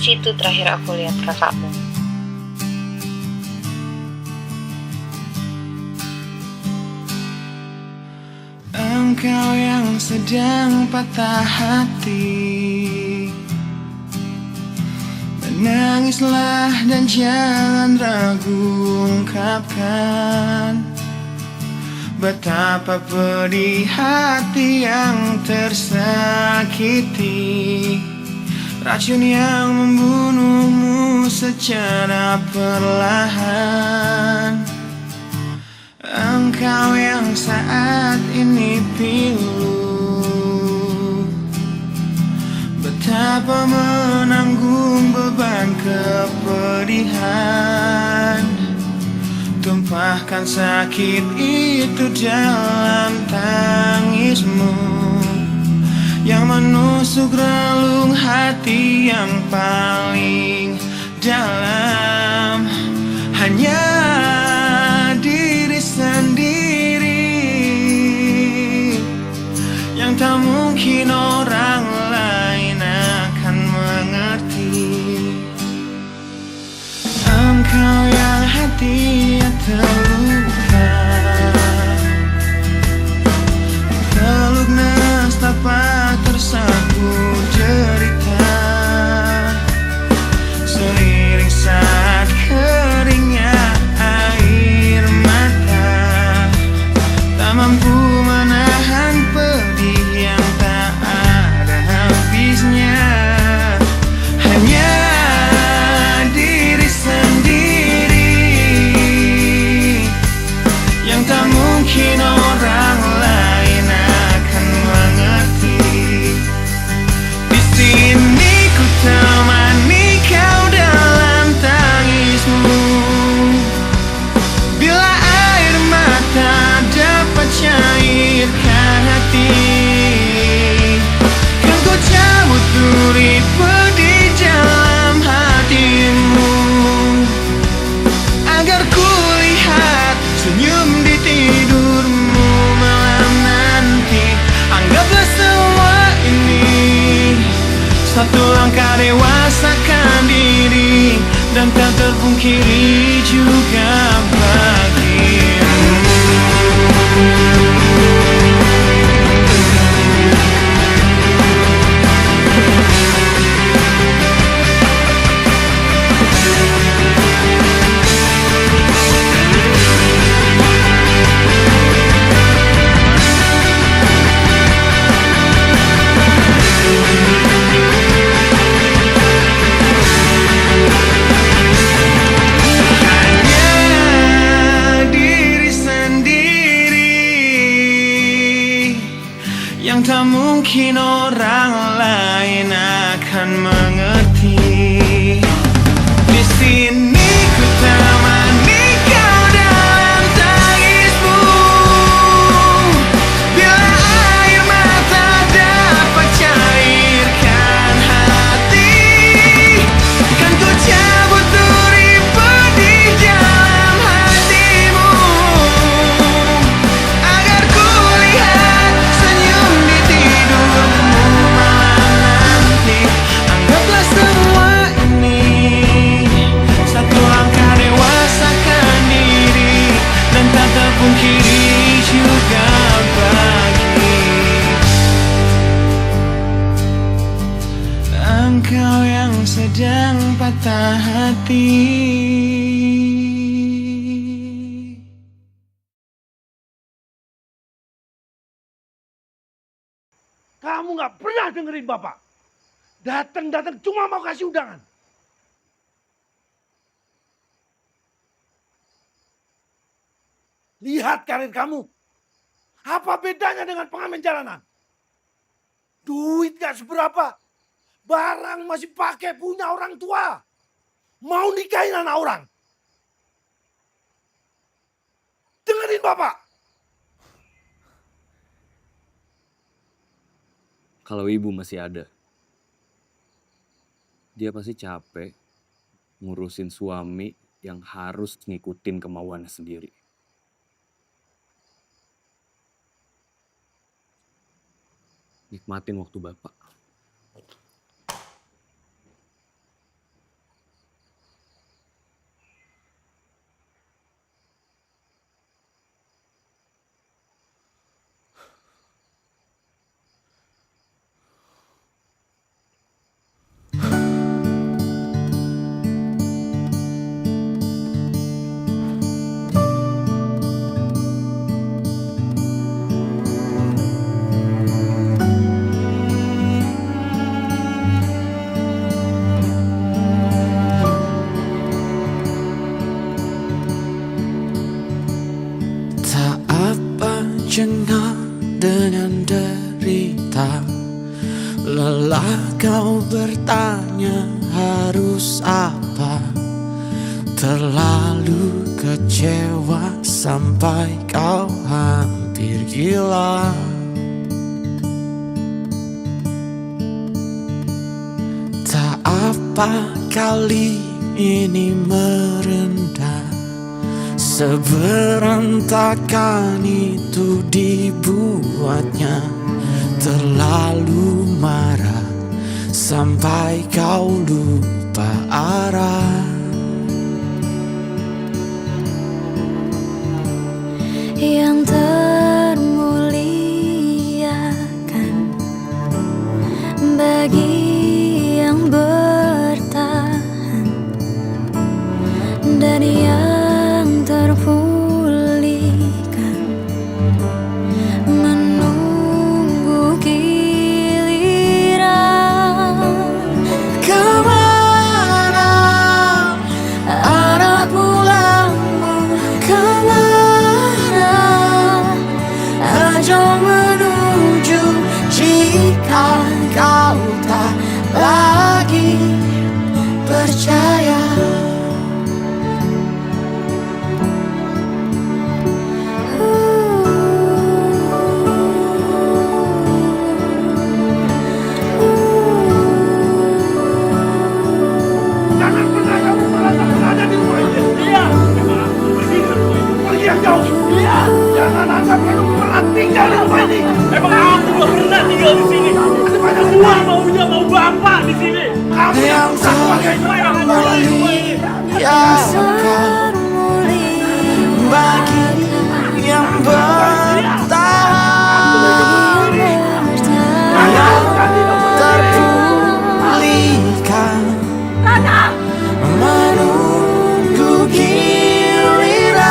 situ terakhir aku lihat kakakmu. Engkau yang sedang patah hati, menangislah dan jangan ragu ungkapkan betapa pedih hati yang tersakiti, racun yang membunuhmu secara perlahan. Engkau yang saat ini pilu, betapa menanggung beban kepedihan, tumpahkan sakit itu dalam tangismu yang menusuk relung hati yang paling dalam. Hanya diri sendiri yang tak mungkin orang lain akan mengerti. Engkau yang hatinya terluka, peluk nestapa tersapu derita, seiring saat keringnya air mata, tak mampu menahan pedih yang tak ada habisnya. Hanya diri sendiri yang tak mungkin orang lain akan mengerti. Di sini ku temani kau dalam tangismu, bila air mata dapat cairkan hati, kan ku cabut duri pedih dalam hatimu, agar ku lihat senyum di tidurmu malam nanti. Anggaplah semua ini satu langkah dewasakan diri, dan tak terpungkiri juga bagimu. Yang tak mungkin orang lain akan mengerti. Di sini ku temani kau dalam tangismu, bila air mata dapat cairkan hati, kan ku cabut duri pedih dalam hatimu, agar ku lihat senyum di tidurmu malam nanti. Anggaplah semua ini satu langkah dewasakan diri, dan tak terpungkiri juga bagi engkau yang sedang patah hati. Kamu nggak pernah dengerin Bapak. Datang-datang cuma mau kasih undangan. Lihat karir kamu. Apa bedanya dengan pengamen jalanan? Duit gak seberapa. Barang masih pakai punya orang tua. Mau nikahin anak orang. Dengerin Bapak. Kalau ibu masih ada, dia pasti capek ngurusin suami yang harus ngikutin kemauannya sendiri. Nikmatin waktu Bapak. tercengang dengan derita. Lelah kau bertanya harus apa. Terlalu kecewa sampai kau hampir gila. Tak apa kali ini merendah, seberantakan itu dibuatnya. Terlalu marah sampai kau lupa arah. Yang termuliakan bagi yang bertahan, dan yang terpulihkan menunggu giliran. Kemana arah pulangmu? Kemana ajang menuju jika kau tak lagi percaya? Jangan pernah kamu merasa berada di rumah ini. Iya. Pergi ke rumah ini. Pergi yang jauh. Iya. Jangan anggap kamu pernah tinggal di rumah ini. Emang aku gak pernah tinggal di sini. Semua maunya mau bapak di sini. Kamu yang Yang sebagai termuliakan bagi yang bertahan, yang terpulihkan menunggu giliran.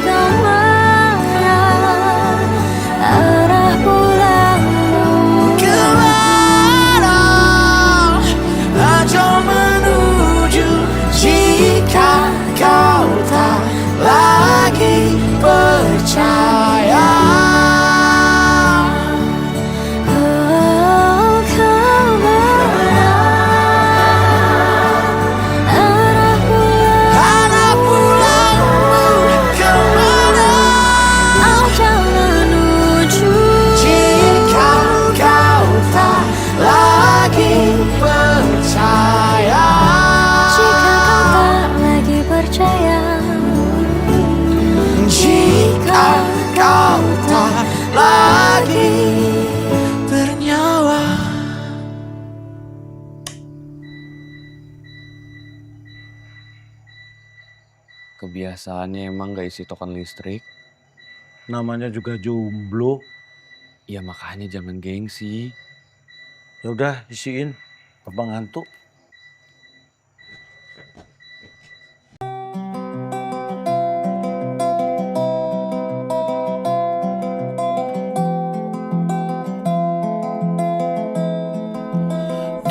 Kemana arah pulangmu? Kemana ajang menuju jika kau tak lagi percaya? Oh, kemana arah Arah pulangmu kemana ajang menuju? jika kau tak lagi percaya? Jika kau tak lagi percaya, Jika kau tak lagi bernyawa. Kebiasaannya emang gak isi token listrik. namanya juga jomblo. Ya makanya jangan gengsi. Ya udah isiin. Bapak ngantuk.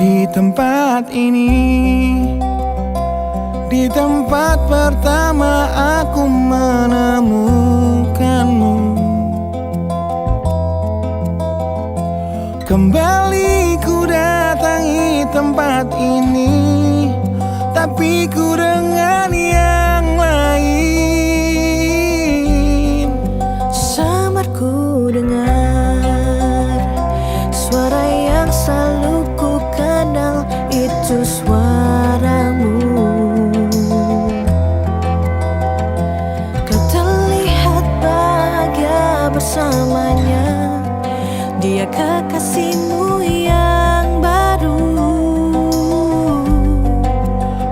Di tempat ini, di tempat pertama aku menemukanmu. Kembali ku datangi tempat ini, tapi ku dengan yang lain. samar ku dengar suara yang selalu ku kenal, itu suaramu. Kau terlihat bahagia bersamanya, dia kekasihmu yang baru.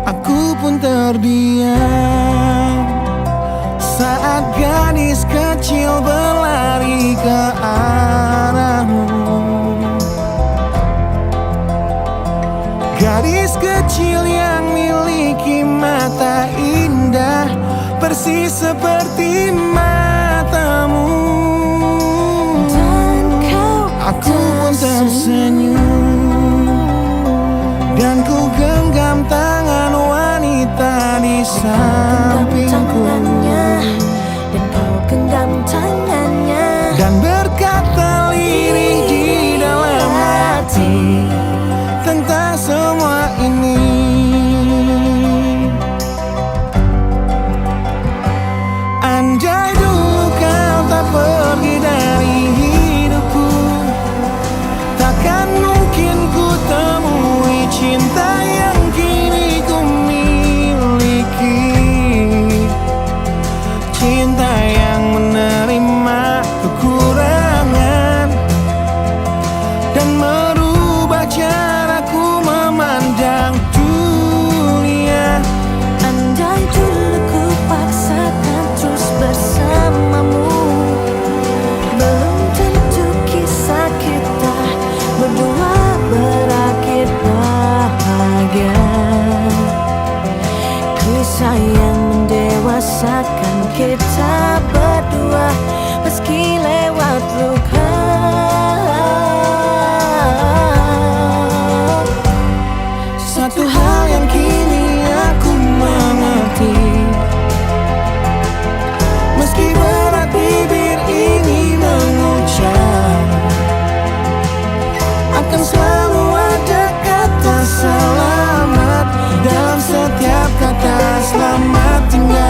Aku pun terdiam saat gadis kecil berlari ke arahmu. Gadis kecil yang miliki mata indah, persis seperti matamu. Dan kau Aku pun tersenyum, dan ku genggam tangan wanita di sampingku. tangannya, dan kau genggam mendewasakan kita berdua meski lewat luka. Satu hal yang kini aku mengerti, meski berat bibir ini mengucap, akan selalu ada kata selamat dalam setiap kata selamat tinggal.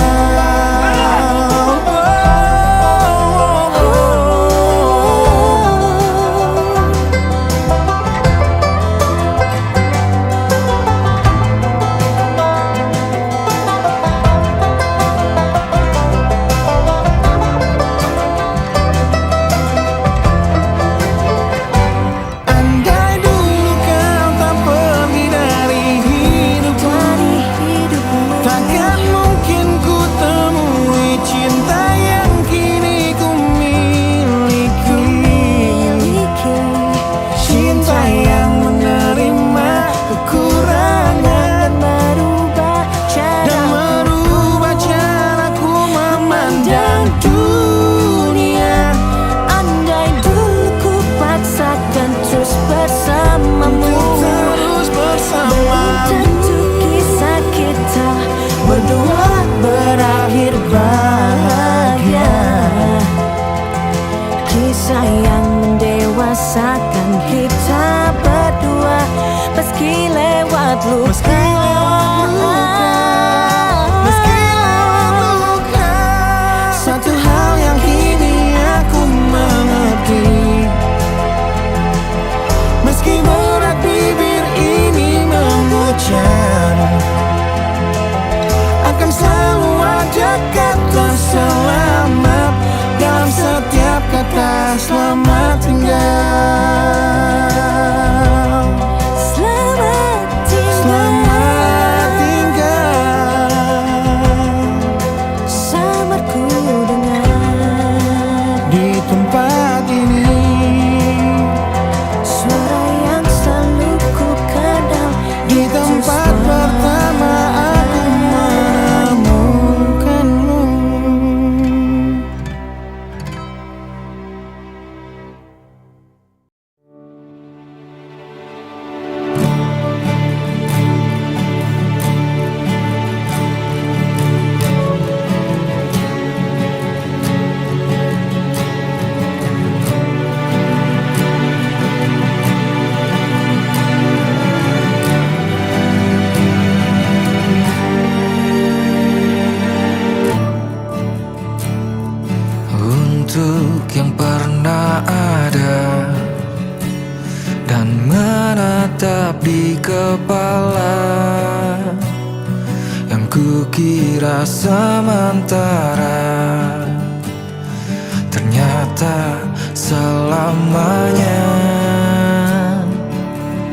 Kisah yang mendewasakan kita berdua meski lewat luka. Satu hal yang kini aku mengerti, meski berat bibir ini mengucap, akan selalu ada kata selamat dalam setiap kata selamat tinggal. Selamat tinggal. Selamat tinggal. Sabarku dengar Di tempat ini suara yang selalu ku kenal. di tempat pertama aku menemukanmu. Untuk yang pernah ada dan menatap di kepala, yang kukira sementara, ternyata selamanya.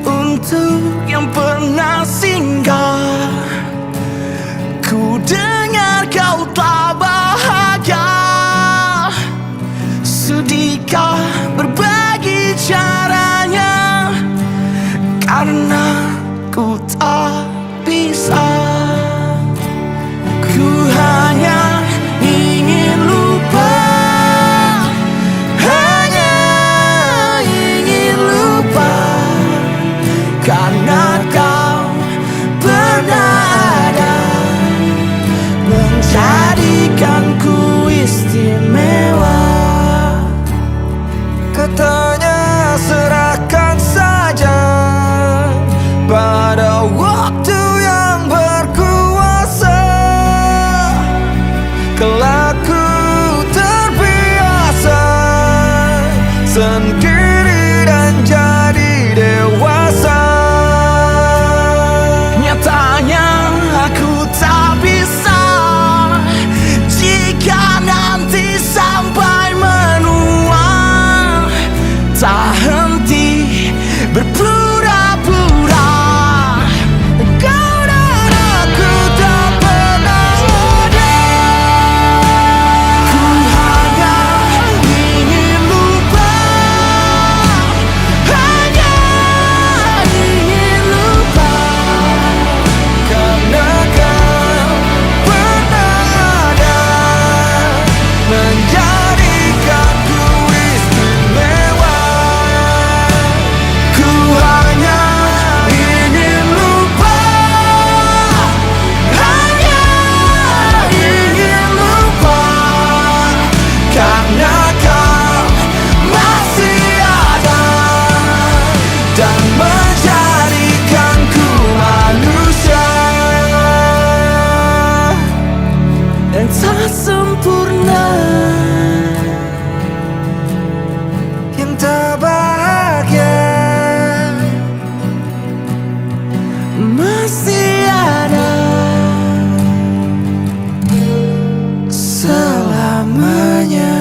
Untuk yang pernah singgah, ku dengar kau tak bahagia. Sudikah berbagi caranya, karena ku tak bisa. Ku hanya ingin lupa, hanya ingin lupa, karena kau pernah ada, menjadikanku istimewa. Katanya serahkan saja pada waktu yang berkuasa. Kelak ku terbiasa sendiri dan jadi dewasa. Nyatanya aku tak bisa jika sempurna, yang tak bahagia masih ada selamanya.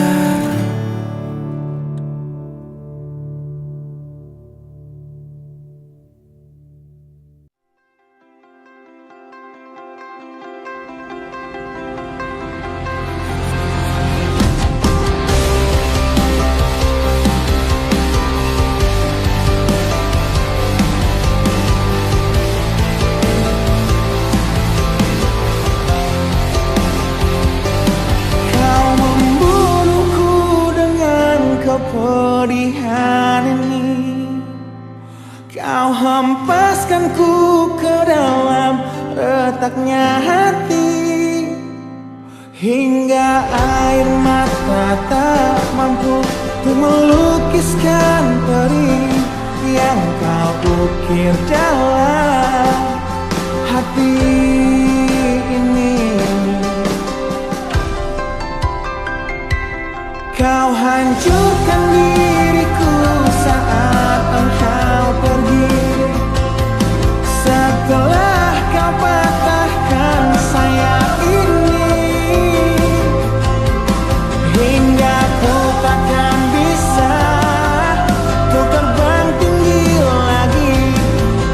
Kepedihan ini kau hempaskanku ke dalam retaknya hati, hingga air mata tak mampu untuk melukiskan perih yang kau ukir dalam hati ini. Kau hancurkan diriku saat engkau pergi, setelah kau patahkan sayap ini, hingga ku takkan bisa ku terbang tinggi lagi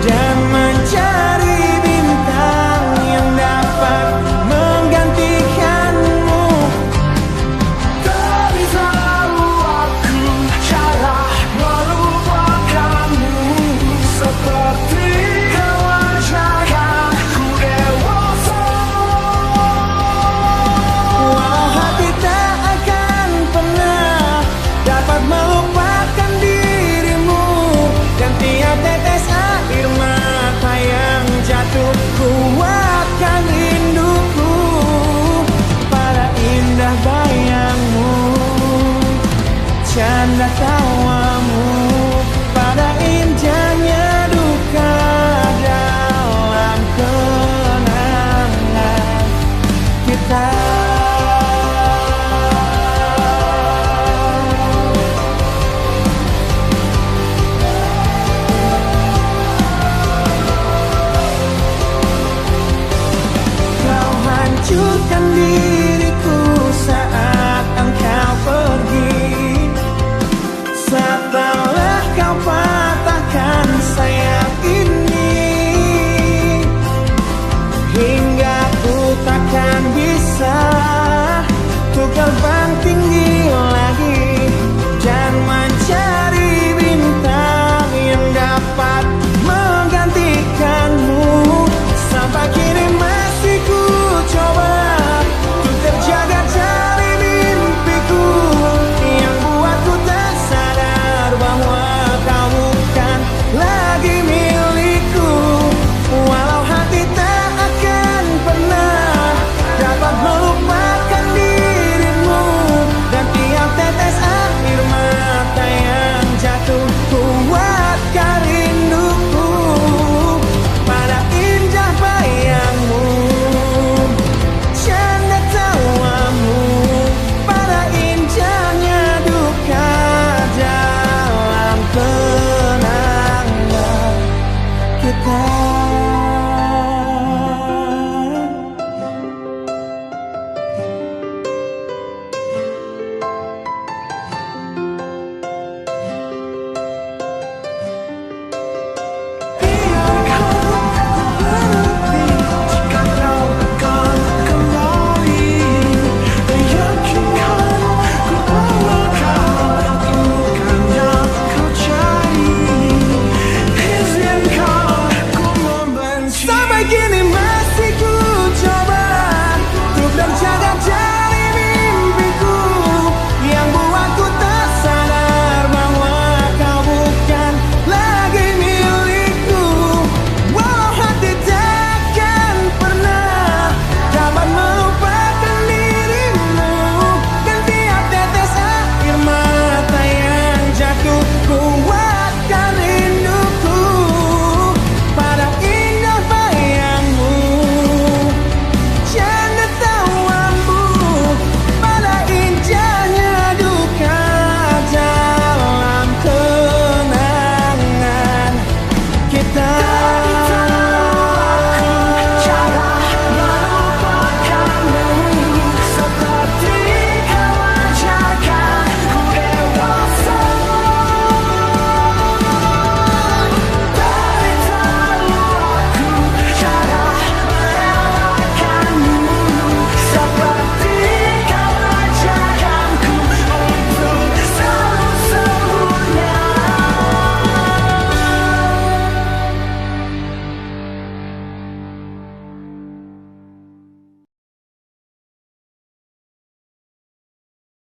dan mencari bintang yang dapat menggantikanmu. Melupakan dirimu, dan tiap tetes air mata yang jatuh kuatkan rinduku pada indah bayangmu, canda tawamu, pada indahnya duka dalam kenangan kita. Hancurkan diri